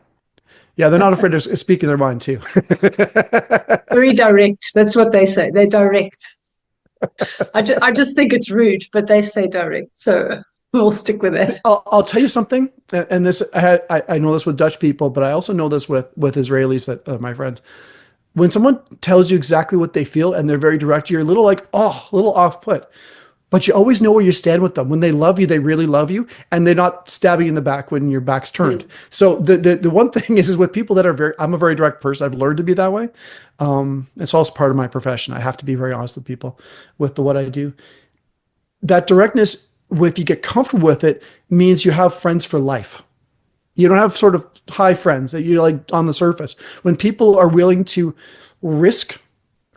S2: Yeah, they're not afraid to speak in their mind too.
S1: Very direct. That's what they say. They're direct. I just think it's rude, but they say direct. So we'll stick with it.
S2: I'll tell you something, and this I know this with Dutch people, but I also know this with Israelis, that my friends. When someone tells you exactly what they feel and they're very direct, you're a little like, a little off put. But you always know where you stand with them. When they love you, they really love you, and they're not stabbing you in the back when your back's turned. So the one thing is with people that are I'm a very direct person. I've learned to be that way. It's also part of my profession. I have to be very honest with people with what I do. That directness, if you get comfortable with it, means you have friends for life. You don't have sort of high friends that you're like on the surface. When people are willing to risk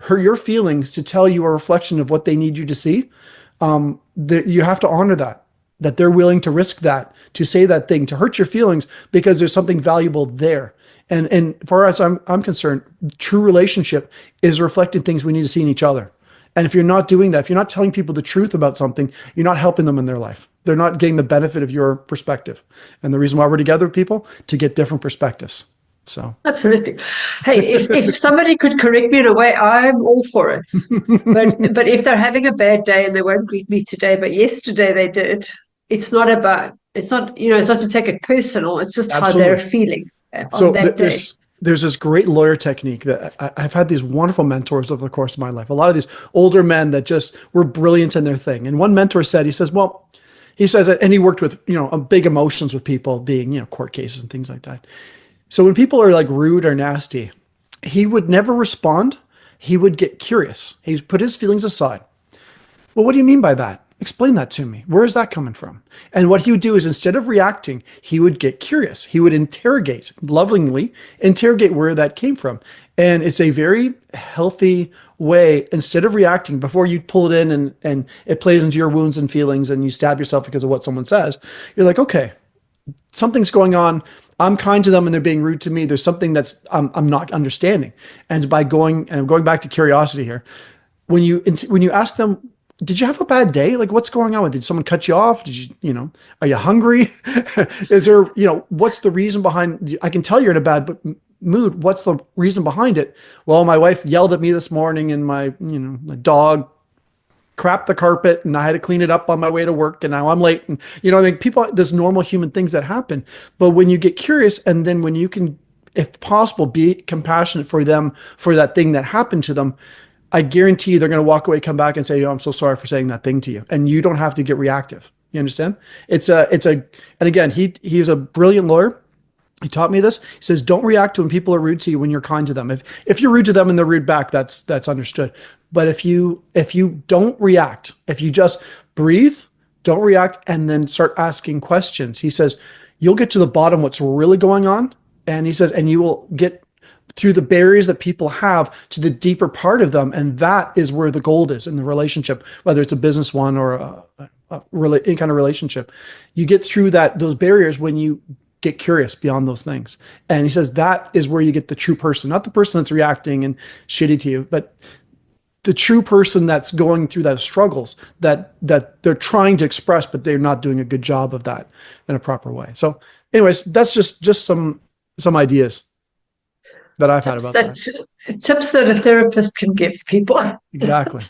S2: hurt your feelings to tell you a reflection of what they need you to see, you have to honor that they're willing to risk that, to say that thing, to hurt your feelings, because there's something valuable there. And for us, I'm concerned, true relationship is reflecting things we need to see in each other. And if you're not doing that, if you're not telling people the truth about something, you're not helping them in their life. They're not getting the benefit of your perspective. And the reason why we're together with people, to get different perspectives. So
S1: absolutely. Hey, if somebody could correct me in a way, I'm all for it. But if they're having a bad day and they won't greet me today, but yesterday they did, it's not to take it personal. It's just
S2: absolutely.
S1: How they're feeling
S2: so
S1: on that day.
S2: There's this great lawyer technique that I've had these wonderful mentors over the course of my life. A lot of these older men that just were brilliant in their thing. And one mentor said, and he worked with, big emotions with people, being, court cases and things like that. So when people are like rude or nasty, he would never respond. He would get curious. He would put his feelings aside. Well, what do you mean by that? Explain that to me. Where is that coming from? And what he would do is, instead of reacting, he would get curious. He would interrogate, lovingly interrogate where that came from. And it's a very healthy way, instead of reacting before you pull it in and it plays into your wounds and feelings and you stab yourself because of what someone says. You're like, okay, something's going on. I'm kind to them and they're being rude to me. There's something that's I'm not understanding. And by going, and I'm going back to curiosity here, when you ask them, did you have a bad day? Like, what's going on? Did someone cut you off? Did you, are you hungry? Is there, what's the reason behind, I can tell you're in a bad mood. What's the reason behind it? Well, my wife yelled at me this morning and my dog crapped the carpet and I had to clean it up on my way to work and now I'm late. And, I think people, there's normal human things that happen. But when you get curious and then when you can, if possible, be compassionate for them, for that thing that happened to them, I guarantee you they're going to walk away, come back and say, oh, I'm so sorry for saying that thing to you. And you don't have to get reactive. You understand? And again, he's a brilliant lawyer. He taught me this. He says, don't react to when people are rude to you when you're kind to them. If you're rude to them and they're rude back, that's understood. But if you don't react, if you just breathe, don't react, and then start asking questions, he says, you'll get to the bottom of what's really going on. And he says, and you will get through the barriers that people have to the deeper part of them. And that is where the gold is in the relationship, whether it's a business one or any kind of relationship. You get through those barriers when you get curious beyond those things. And he says that is where you get the true person, not the person that's reacting and shitty to you, but the true person that's going through those struggles that they're trying to express, but they're not doing a good job of that in a proper way. So anyways, that's just some ideas that I've had about that.
S1: Tips that a therapist can give people.
S2: Exactly.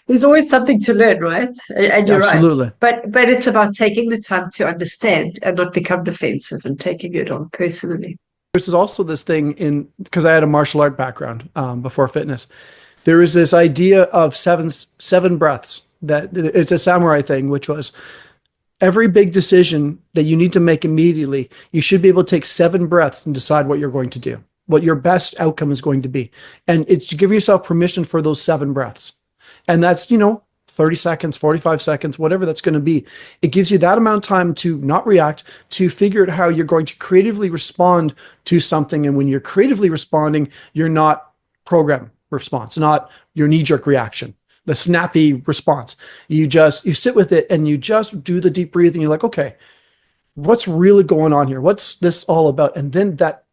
S1: There's always something to learn, right? And you're
S2: absolutely.
S1: Right. But it's about taking the time to understand and not become defensive and taking it on personally.
S2: There's also this thing because I had a martial art background before fitness. There is this idea of seven breaths, that it's a samurai thing, which was every big decision that you need to make immediately, you should be able to take 7 breaths and decide what you're going to do, what your best outcome is going to be. And it's to give yourself permission for those 7 breaths. And that's, 30 seconds, 45 seconds, whatever that's going to be. It gives you that amount of time to not react, to figure out how you're going to creatively respond to something. And when you're creatively responding, you're not program response, not your knee-jerk reaction, the snappy response. You sit with it and you just do the deep breathing. You're like, okay, what's really going on here? What's this all about? And then that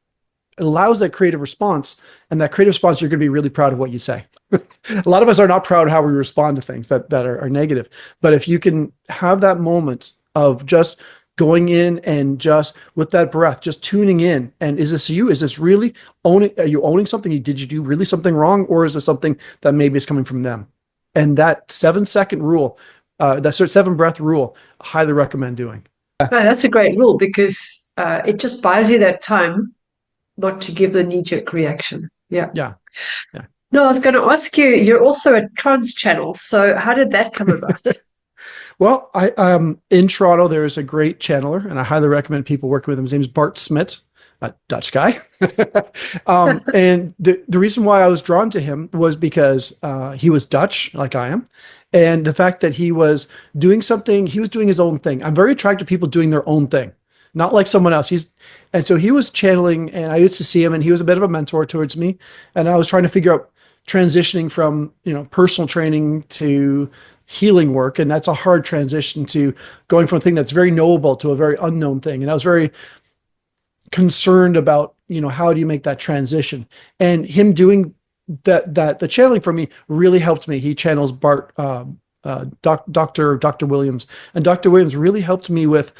S2: allows that creative response, and that creative response, you're going to be really proud of what you say. A lot of us are not proud of how we respond to things that are negative. But if you can have that moment of just going in and just with that breath, just tuning in. And is this you? Is this really are you owning something? Did you do really something wrong? Or is this something that maybe is coming from them? And that 7-second rule, that 7 breath rule, I highly recommend doing.
S1: No, that's a great rule because it just buys you that time not to give the knee-jerk reaction. Yeah. No, I was going to ask you, you're also a trance channel. So how did that come about?
S2: Well, in Toronto, there is a great channeler, and I highly recommend people working with him. His name is Bart Smit, a Dutch guy. And the reason why I was drawn to him was because he was Dutch, like I am. And the fact that he was doing something, he was doing his own thing. I'm very attracted to people doing their own thing, not like someone else. And so he was channeling, and I used to see him, and he was a bit of a mentor towards me. And I was trying to figure out transitioning from, personal training to healing work. And that's a hard transition to going from a thing that's very knowable to a very unknown thing. And I was very concerned about, how do you make that transition? And him doing the channeling for me really helped me. He channels Bart, Dr. Williams, and Dr. Williams really helped me with,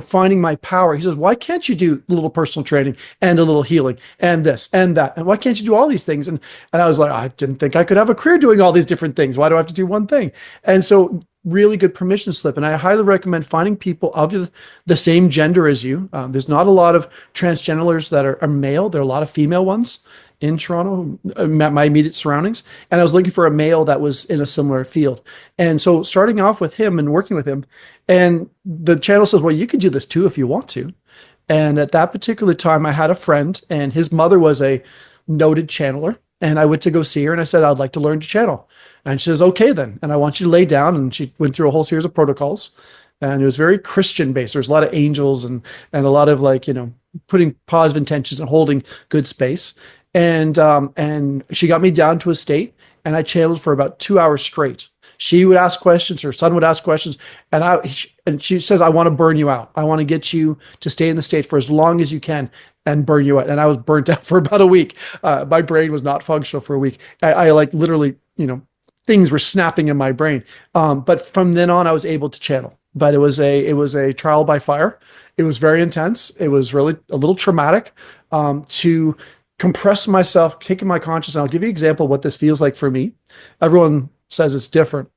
S2: finding my power. He says, why can't you do a little personal training and a little healing and this and that? And why can't you do all these things? And I was like, I didn't think I could have a career doing all these different things. Why do I have to do one thing? And so really good permission slip. And I highly recommend finding people of the same gender as you. There's not a lot of transgenders that are male. There are a lot of female ones in Toronto, my immediate surroundings. And I was looking for a male that was in a similar field. And so starting off with him and working with him, and the channel says, well, you could do this too if you want to. And at that particular time, I had a friend, and his mother was a noted channeler. And I went to go see her and I said, I'd like to learn to channel. And she says, okay, then. And I want you to lay down. And she went through a whole series of protocols. And it was very Christian based. There's a lot of angels and a lot of like, putting positive intentions and holding good space. And she got me down to a state and I channeled for about 2 hours straight. She would ask questions, her son would ask questions, and she says, I want to burn you out. I want to get you to stay in the state for as long as you can and burn you out. And I was burnt out for about a week. My brain was not functional for a week. I like literally, things were snapping in my brain. But from then on, I was able to channel. But it was a trial by fire. It was very intense. It was really a little traumatic to compress myself, taking my consciousness. I'll give you an example of what this feels like for me. Everyone says it's different.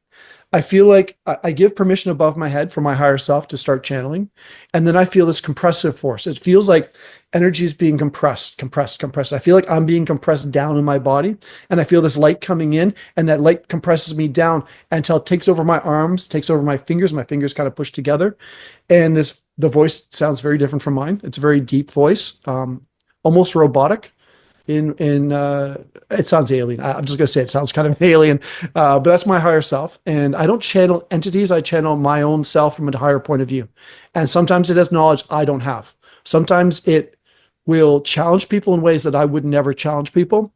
S2: I feel like I give permission above my head for my higher self to start channeling. And then I feel this compressive force. It feels like energy is being compressed. I feel like I'm being compressed down in my body. And I feel this light coming in, and that light compresses me down until it takes over my arms, takes over my fingers. My fingers kind of push together. And the voice sounds very different from mine. It's a very deep voice, almost robotic. It sounds alien. I'm just gonna say it sounds kind of alien, but that's my higher self. And I don't channel entities. I channel my own self from a higher point of view. And sometimes it has knowledge I don't have. Sometimes it will challenge people in ways that I would never challenge people.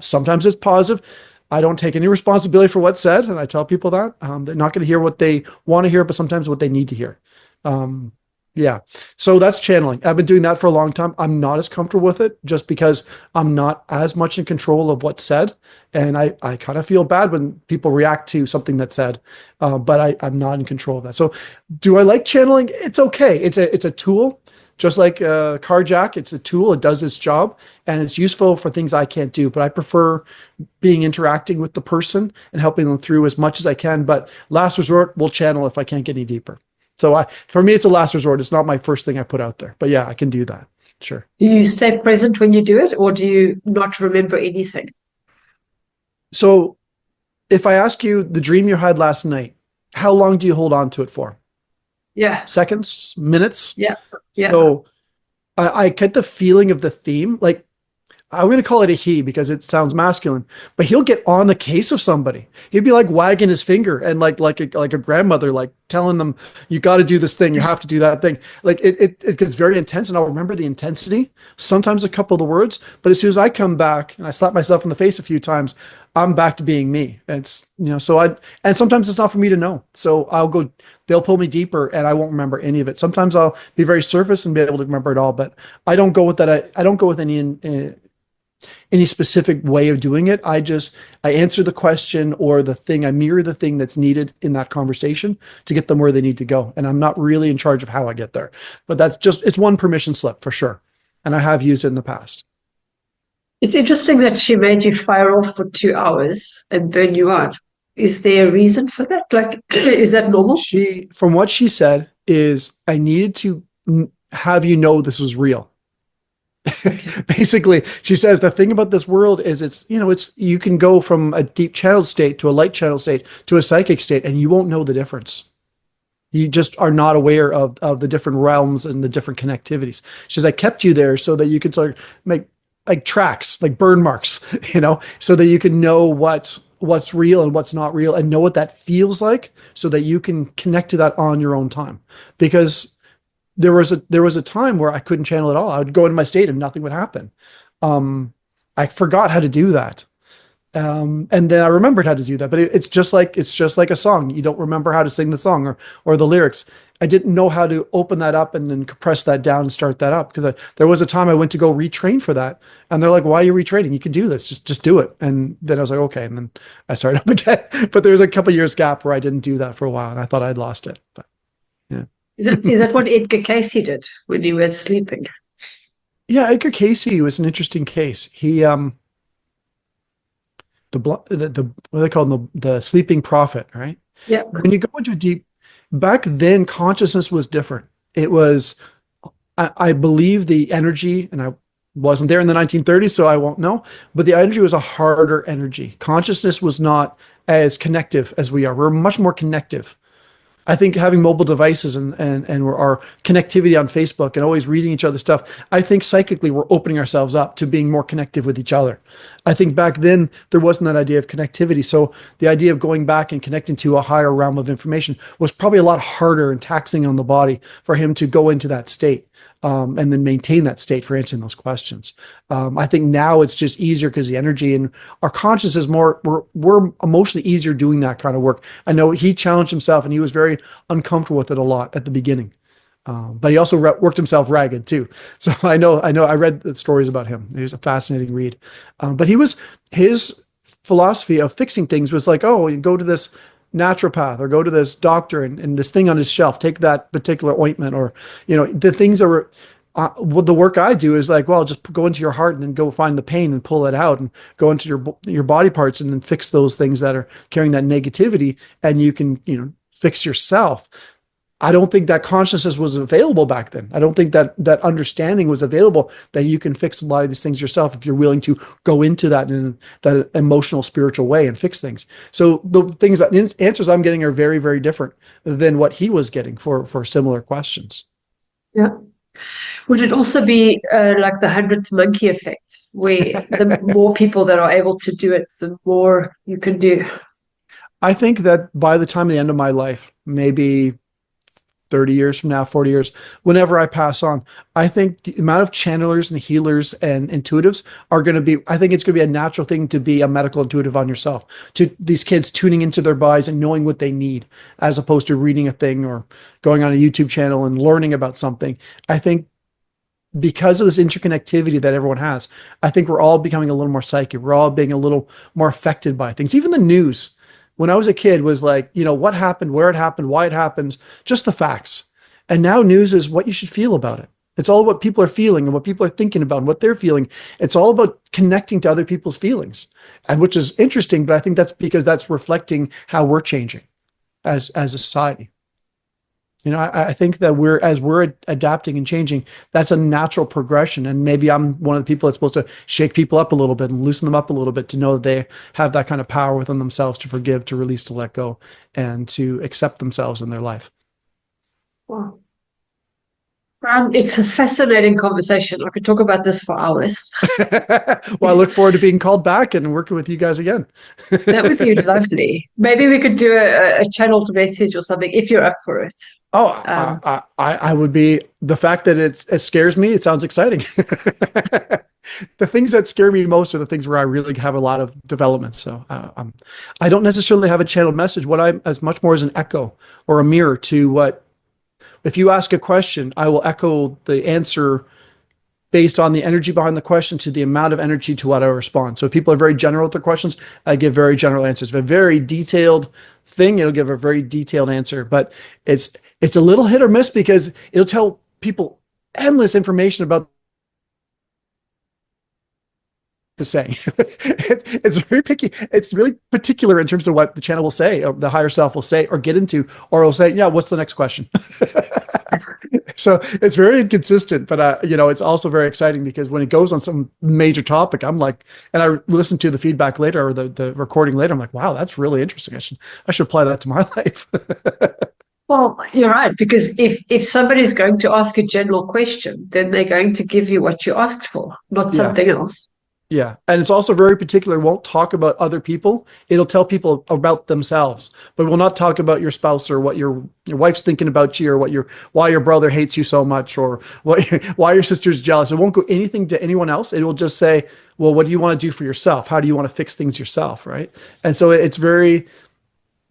S2: Sometimes it's positive. I don't take any responsibility for what's said, and I tell people that they're not going to hear what they want to hear, but sometimes what they need to hear. Yeah. So that's channeling. I've been doing that for a long time. I'm not as comfortable with it just because I'm not as much in control of what's said. And I kind of feel bad when people react to something that's said, but I'm not in control of that. So do I like channeling? It's okay. It's a tool, just like a car jack. It's a tool. It does its job and it's useful for things I can't do, but I prefer interacting with the person and helping them through as much as I can. But last resort, we'll channel if I can't get any deeper. So for me, it's a last resort. It's not my first thing I put out there, but yeah, I can do that. Sure.
S1: Do you stay present when you do it, or do you not remember anything?
S2: So if I ask you the dream you had last night, how long do you hold on to it for?
S1: Yeah.
S2: Seconds, minutes?
S1: Yeah. Yeah.
S2: So I get the feeling of the theme. Like, I'm going to call it a he because it sounds masculine, but he'll get on the case of somebody. He'd be like wagging his finger and like a grandmother, like telling them, you got to do this thing. You have to do that thing. Like it gets very intense, and I'll remember the intensity, sometimes a couple of the words, but as soon as I come back and I slap myself in the face a few times, I'm back to being me. It's, and sometimes it's not for me to know. So they'll pull me deeper and I won't remember any of it. Sometimes I'll be very surface and be able to remember it all, but I don't go with that. I don't go with any specific way of doing it. I answer the question or the thing. I mirror the thing that's needed in that conversation to get them where they need to go. And I'm not really in charge of how I get there, but it's one permission slip for sure. And I have used it in the past.
S1: It's interesting that she made you fire off for 2 hours and burn you out. Is there a reason for that? Like, is that normal?
S2: From what she said is, I needed to have you know this was real. Basically, she says the thing about this world is you can go from a deep channel state to a light channel state to a psychic state, and you won't know the difference. You just are not aware of the different realms and the different connectivities. She says, I kept you there so that you could sort of make like tracks, like burn marks, so that you can know what's real and what's not real and know what that feels like so that you can connect to that on your own time. Because there was a time where I couldn't channel at all. I would go into my state and nothing would happen. I forgot how to do that. And then I remembered how to do that, but it's just like a song. You don't remember how to sing the song or the lyrics. I didn't know how to open that up and then compress that down and start that up, because there was a time I went to go retrain for that, and they're like, "Why are you retraining? You can do this. Just do it." And then I was like, "Okay." And then I started up again. But there was a couple years gap where I didn't do that for a while, and I thought I'd lost it. But yeah,
S1: is that what Edgar Cayce did when he was sleeping?
S2: Yeah, Edgar Cayce was an interesting case. He what they call the sleeping prophet, right?
S1: Yeah.
S2: When you go into a deep, back then consciousness was different. It was, I believe the energy, and I wasn't there in the 1930s, so I won't know, but the energy was a harder energy. Consciousness was not as connective as we are. We're much more connective. I think having mobile devices and our connectivity on Facebook and always reading each other's stuff, I think psychically we're opening ourselves up to being more connected with each other. I think back then there wasn't that idea of connectivity. So the idea of going back and connecting to a higher realm of information was probably a lot harder and taxing on the body for him to go into that state. And then maintain that state for answering those questions. I think now it's just easier because the energy and our conscious is more, we're emotionally easier doing that kind of work. I know he challenged himself and he was very uncomfortable with it a lot at the beginning. But he also worked himself ragged too. So I know, I read the stories about him. It was a fascinating read. But his philosophy of fixing things was like, oh, you go to this naturopath or go to this doctor and this thing on his shelf, take that particular ointment, or, the things that were, what the work I do is like, well, just go into your heart and then go find the pain and pull it out and go into your body parts and then fix those things that are carrying that negativity. And you can, fix yourself. I don't think that consciousness was available back then. I don't think that understanding was available that you can fix a lot of these things yourself if you're willing to go into that in that emotional, spiritual way and fix things. So the answers I'm getting are very, very different than what he was getting for similar questions.
S1: Yeah. Would it also be like the 100th monkey effect, where the more people that are able to do it, the more you can do?
S2: I think that by the time of the end of my life, maybe 30 years from now, 40 years, whenever I pass on, I think the amount of channelers and healers and intuitives are going to be, I think it's going to be a natural thing to be a medical intuitive on yourself, to these kids tuning into their bodies and knowing what they need, as opposed to reading a thing or going on a YouTube channel and learning about something. I think because of this interconnectivity that everyone has, I think we're all becoming a little more psychic. We're all being a little more affected by things. Even the news, when I was a kid, was like, what happened, where it happened, why it happens, just the facts. And now news is what you should feel about it. It's all what people are feeling and what people are thinking about and what they're feeling. It's all about connecting to other people's feelings, and which is interesting, but I think that's because that's reflecting how we're changing as a society. I think that as we're adapting and changing, that's a natural progression. And maybe I'm one of the people that's supposed to shake people up a little bit and loosen them up a little bit to know that they have that kind of power within themselves to forgive, to release, to let go, and to accept themselves in their life.
S1: Wow. It's a fascinating conversation. I could talk about this for hours.
S2: Well, I look forward to being called back and working with you guys again.
S1: That would be lovely. Maybe we could do a channeled message or something if you're up for it.
S2: Oh, I would be. The fact that it scares me, it sounds exciting. The things that scare me most are the things where I really have a lot of development. So I don't necessarily have a channeled message. What I'm as much more as an echo or a mirror to what. If you ask a question, I will echo the answer based on the energy behind the question to the amount of energy to what I respond. So if people are very general with their questions, I give very general answers. If a very detailed thing, it'll give a very detailed answer. But it's a little hit or miss because it'll tell people endless information about the saying. It's very picky. It's really particular in terms of what the channel will say, or the higher self will say, or get into, or it'll say, yeah, what's the next question? So it's very inconsistent, but it's also very exciting because when it goes on some major topic, I'm like, and I listen to the feedback later or the recording later, I'm like, wow, that's really interesting. I should apply that to my life.
S1: Well, you're right, because if somebody's going to ask a general question, then they're going to give you what you asked for, not something else.
S2: Yeah. And it's also very particular. It won't talk about other people. It'll tell people about themselves, but will not talk about your spouse or what your wife's thinking about you, or why your brother hates you so much, or why your sister's jealous. It won't go anything to anyone else. It will just say, well, what do you want to do for yourself? How do you want to fix things yourself? Right. And so it's very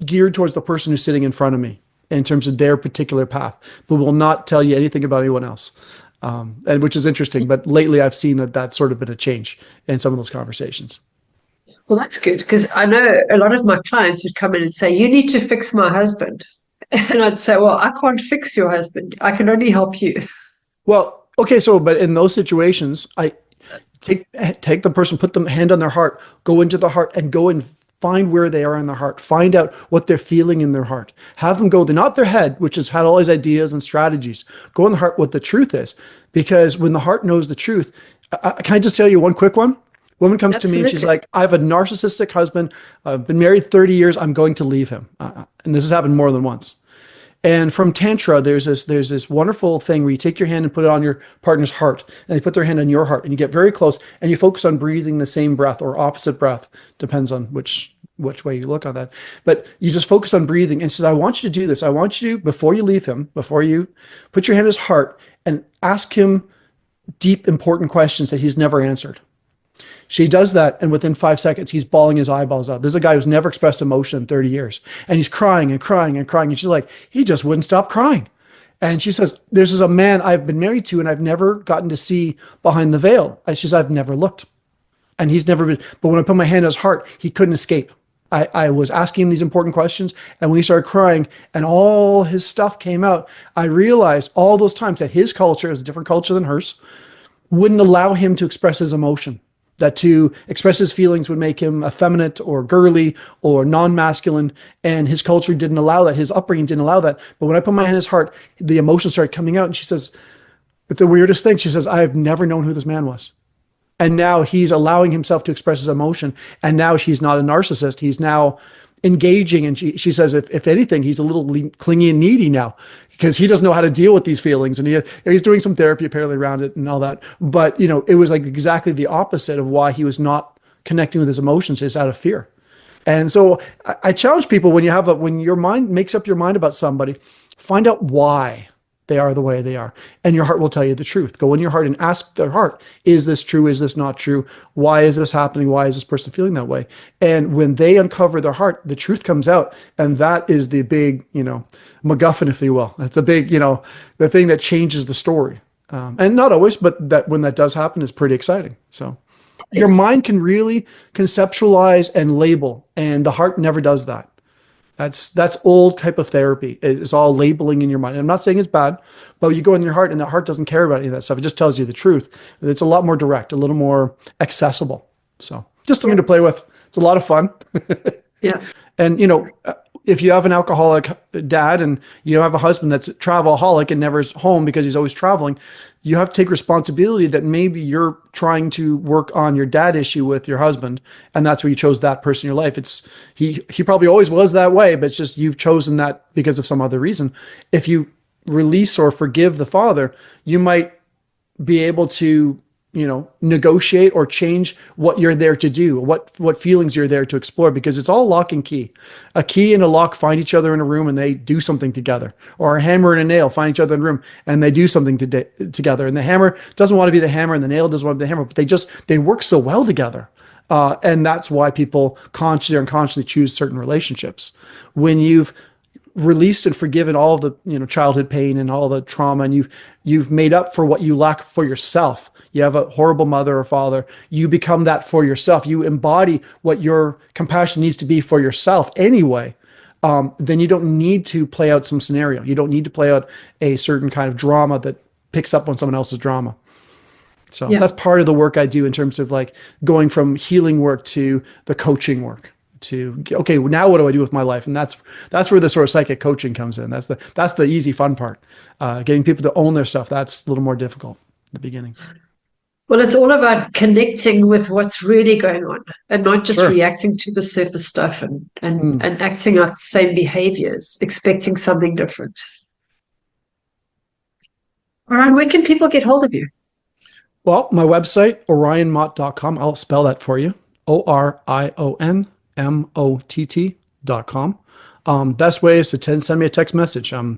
S2: geared towards the person who's sitting in front of me in terms of their particular path, but will not tell you anything about anyone else. And which is interesting, but lately I've seen that that's sort of been a change in some of those conversations.
S1: Well, that's good, because I know a lot of my clients would come in and say, you need to fix my husband. And I'd say, well, I can't fix your husband. I can only help you.
S2: Well, okay. So, but in those situations, I take the person, put the hand on their heart, go into the heart and go and find where they are in their heart, find out what they're feeling in their heart, have them go, they're not their head, which has had all these ideas and strategies, go in the heart, what the truth is. Because when the heart knows the truth, can I just tell you one quick one? Woman comes to me and she's like, I have a narcissistic husband. I've been married 30 years. I'm going to leave him. And this has happened more than once. And from Tantra, there's this wonderful thing where you take your hand and put it on your partner's heart, and they put their hand on your heart, and you get very close, and you focus on breathing the same breath or opposite breath, depends on which way you look on that. But you just focus on breathing. And she says, I want you to do this. I want you to, before you leave him, before you put your hand on his heart and ask him deep, important questions that he's never answered. She does that, and within 5 seconds, he's bawling his eyeballs out. There's a guy who's never expressed emotion in 30 years, and he's crying and crying and crying. And she's like, he just wouldn't stop crying. And she says, this is a man I've been married to, and I've never gotten to see behind the veil. And she says, I've never looked. And he's never been, but when I put my hand on his heart, he couldn't escape. I was asking him these important questions, and when he started crying and all his stuff came out, I realized all those times that his culture is a different culture than hers, wouldn't allow him to express his emotion. That to express his feelings would make him effeminate or girly or non-masculine, and his culture didn't allow that. His upbringing didn't allow that. But when I put my hand on his heart, the emotions started coming out, and she says, but the weirdest thing, she says, I have never known who this man was. And now he's allowing himself to express his emotion. And now she's not a narcissist. He's now engaging. And she says, if anything, he's a little clingy and needy now because he doesn't know how to deal with these feelings. And he's doing some therapy apparently around it and all that. But, it was like exactly the opposite of why he was not connecting with his emotions, is out of fear. And so I challenge people, when your mind makes up your mind about somebody, find out why they are the way they are. And your heart will tell you the truth. Go in your heart and ask their heart, is this true? Is this not true? Why is this happening? Why is this person feeling that way? And when they uncover their heart, the truth comes out. And that is the big, MacGuffin, if you will. That's a big, the thing that changes the story. And not always, but that when that does happen, is pretty exciting. So your mind can really conceptualize and label, and the heart never does that. That's old type of therapy. It's all labeling in your mind. I'm not saying it's bad, but you go in your heart, and the heart doesn't care about any of that stuff. It just tells you the truth. It's a lot more direct, a little more accessible. So just something to play with. It's a lot of fun.
S1: Yeah.
S2: And, if you have an alcoholic dad and you have a husband that's a travelaholic and never is home because he's always traveling, you have to take responsibility that maybe you're trying to work on your dad issue with your husband, and that's why you chose that person in your life. He probably always was that way, but it's just you've chosen that because of some other reason. If you release or forgive the father, you might be able to negotiate or change what you're there to do, what feelings you're there to explore, because it's all lock and key. A key and a lock find each other in a room and they do something together, or a hammer and a nail find each other in a room and they do something together. And the hammer doesn't want to be the hammer and the nail doesn't want to be the hammer, but they work so well together. And that's why people consciously or unconsciously choose certain relationships. When you've released and forgiven all of the childhood pain and all the trauma, and you've made up for what you lack for yourself. You have a horrible mother or father. You become that for yourself. You embody what your compassion needs to be for yourself anyway. Then you don't need to play out some scenario. You don't need to play out a certain kind of drama that picks up on someone else's drama. So that's part of the work I do in terms of like going from healing work to the coaching work. To okay, now what do I do with my life? And that's where the sort of psychic coaching comes in. That's the easy fun part. Getting people to own their stuff, that's a little more difficult at the beginning.
S1: Well, it's all about connecting with what's really going on and not just reacting to the surface stuff and acting out the same behaviors, expecting something different. Orion, where can people get hold of you?
S2: Well, my website, orionmott.com. I'll spell that for you. ORIONMOTT.com. Best way is to send me a text message. I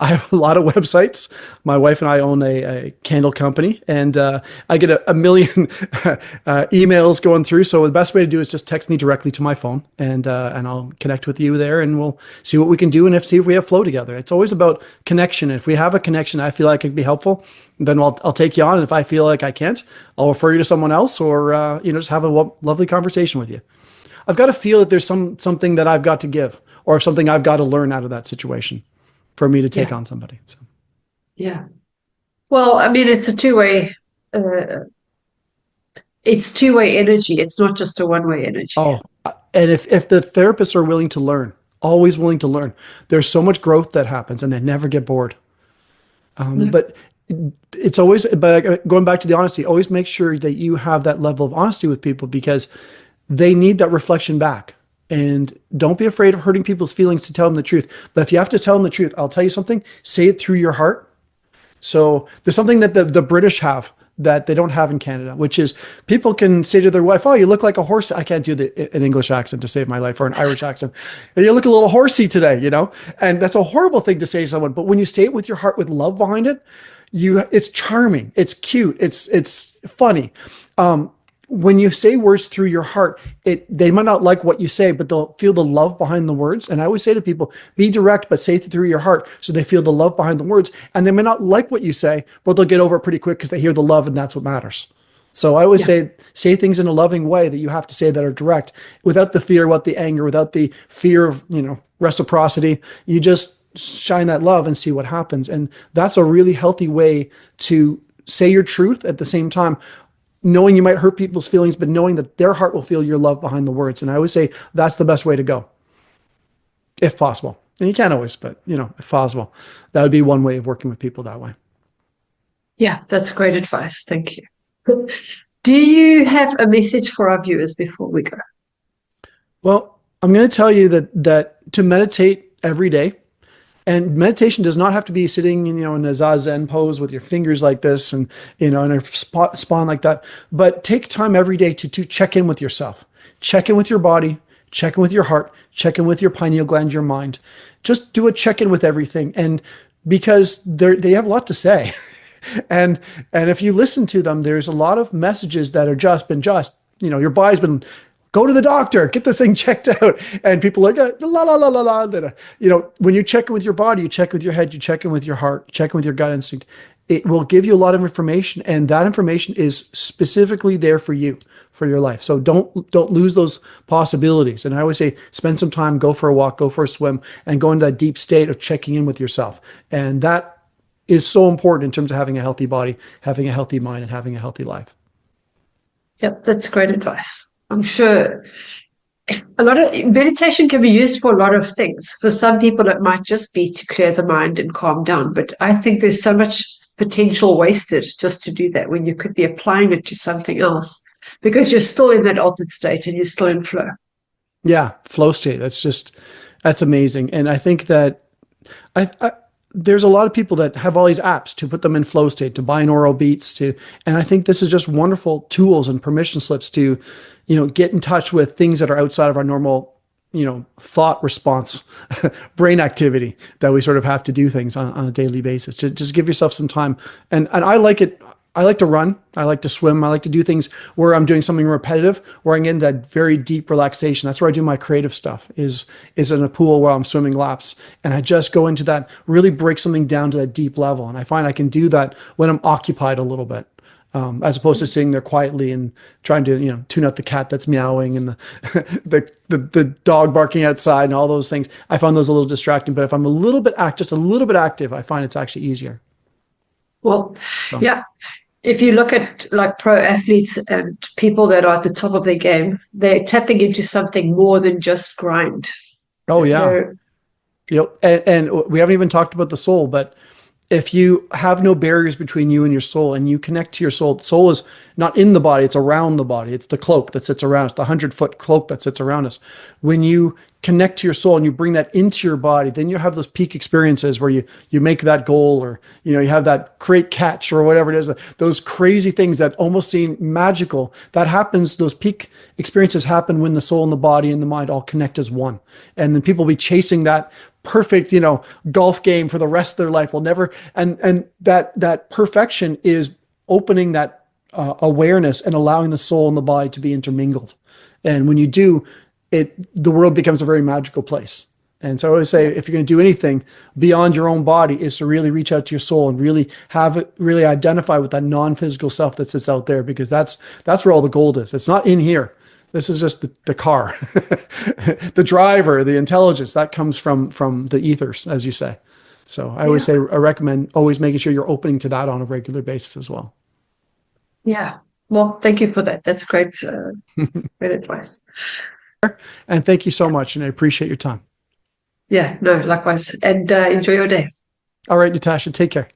S2: have a lot of websites. My wife and I own a candle company, and I get a million emails going through. So the best way to do is just text me directly to my phone, and I'll connect with you there, and we'll see what we can do, and see if we have flow together. It's always about connection. If we have a connection, I feel like it could be helpful, then I'll take you on. And if I feel like I can't, I'll refer you to someone else, or just have a lovely conversation with you. I've got to feel that there's something that I've got to give, or something I've got to learn out of that situation for me to take on somebody. So.
S1: Yeah. Well, I mean, it's a two-way, it's two-way energy. It's not just a one-way energy.
S2: Oh, and if the therapists are willing to learn, always willing to learn, there's so much growth that happens and they never get bored. But it's always, but going back to the honesty, always make sure that you have that level of honesty with people, because they need that reflection back. And don't be afraid of hurting people's feelings to tell them the truth. But if you have to tell them the truth, I'll tell you something, say it through your heart. So there's something that the British have that they don't have in Canada, which is people can say to their wife, "Oh, you look like a horse." I can't do an English accent to save my life, or an Irish accent. "You look a little horsey today," and that's a horrible thing to say to someone. But when you say it with your heart, with love behind it, it's charming, it's cute, it's funny. When you say words through your heart, they might not like what you say, but they'll feel the love behind the words. And I always say to people, be direct, but say it through your heart so they feel the love behind the words. And they may not like what you say, but they'll get over it pretty quick because they hear the love, and that's what matters. So I always say things in a loving way that you have to say that are direct, without the fear, without the anger, without the fear of, reciprocity. You just shine that love and see what happens. And that's a really healthy way to say your truth at the same time, knowing you might hurt people's feelings, but knowing that their heart will feel your love behind the words. And I always say that's the best way to go, if possible. And you can't always, but if possible, that would be one way of working with people that way.
S1: Yeah, that's great advice. Thank you. Do you have a message for our viewers before we go?
S2: Well, I'm going to tell you that to meditate every day. And meditation does not have to be sitting, in a zazen pose with your fingers like this and, in a spawn like that. But take time every day to check in with yourself. Check in with your body, check in with your heart, check in with your pineal gland, your mind. Just do a check-in with everything. And because they have a lot to say. and if you listen to them, there's a lot of messages that are your body's been, go to the doctor, get this thing checked out. And people are like, la, la, la, la, la. When you check in with your body, you check in with your head, you check in with your heart, check in with your gut instinct. It will give you a lot of information. And that information is specifically there for you, for your life. So don't lose those possibilities. And I always say, spend some time, go for a walk, go for a swim, and go into that deep state of checking in with yourself. And that is so important in terms of having a healthy body, having a healthy mind, and having a healthy life.
S1: Yep, that's great advice. I'm sure a lot of meditation can be used for a lot of things. For some people, it might just be to clear the mind and calm down. But I think there's so much potential wasted just to do that when you could be applying it to something else, because you're still in that altered state and you're still in flow.
S2: Yeah, flow state. That's amazing. And I think that there's a lot of people that have all these apps to put them in flow state, to binaural beats, and I think this is just wonderful tools and permission slips to, get in touch with things that are outside of our normal, thought response, brain activity that we sort of have to do things on a daily basis. Just give yourself some time. And I like it. I like to run. I like to swim. I like to do things where I'm doing something repetitive, where I get into that very deep relaxation. That's where I do my creative stuff, is in a pool where I'm swimming laps. And I just go into that, really break something down to that deep level. And I find I can do that when I'm occupied a little bit, as opposed to sitting there quietly and trying to, tune out the cat that's meowing and the dog barking outside and all those things. I find those a little distracting. But if I'm just a little bit active, I find it's actually easier.
S1: Well, yeah. If you look at like pro athletes and people that are at the top of their game, they're tapping into something more than just grind.
S2: Oh, yeah. And we haven't even talked about the soul, but if you have no barriers between you and your soul, and you connect to your soul is not in the body, it's around the body. It's the cloak that sits around us, the 100-foot cloak that sits around us. When you connect to your soul and you bring that into your body, then you have those peak experiences where you make that goal, or, you have that great catch or whatever it is, those crazy things that almost seem magical. That happens, those peak experiences happen when the soul and the body and the mind all connect as one. And then people will be chasing that perfect, golf game for the rest of their life. Will never, and that perfection is opening that awareness and allowing the soul and the body to be intermingled. And when you do, the world becomes a very magical place. And so I always say, if you're going to do anything beyond your own body, is to really reach out to your soul and really really identify with that non-physical self that sits out there, because that's where all the gold is. It's not in here. This is just the car, the driver, the intelligence that comes from the ethers, as you say. So I always say, I recommend always making sure you're opening to that on a regular basis as well. Yeah.
S1: Well, thank you for that. That's great, great advice.
S2: And thank you so much. And I appreciate your time.
S1: Yeah, no, likewise. And enjoy your day.
S2: All right, Natasha, take care.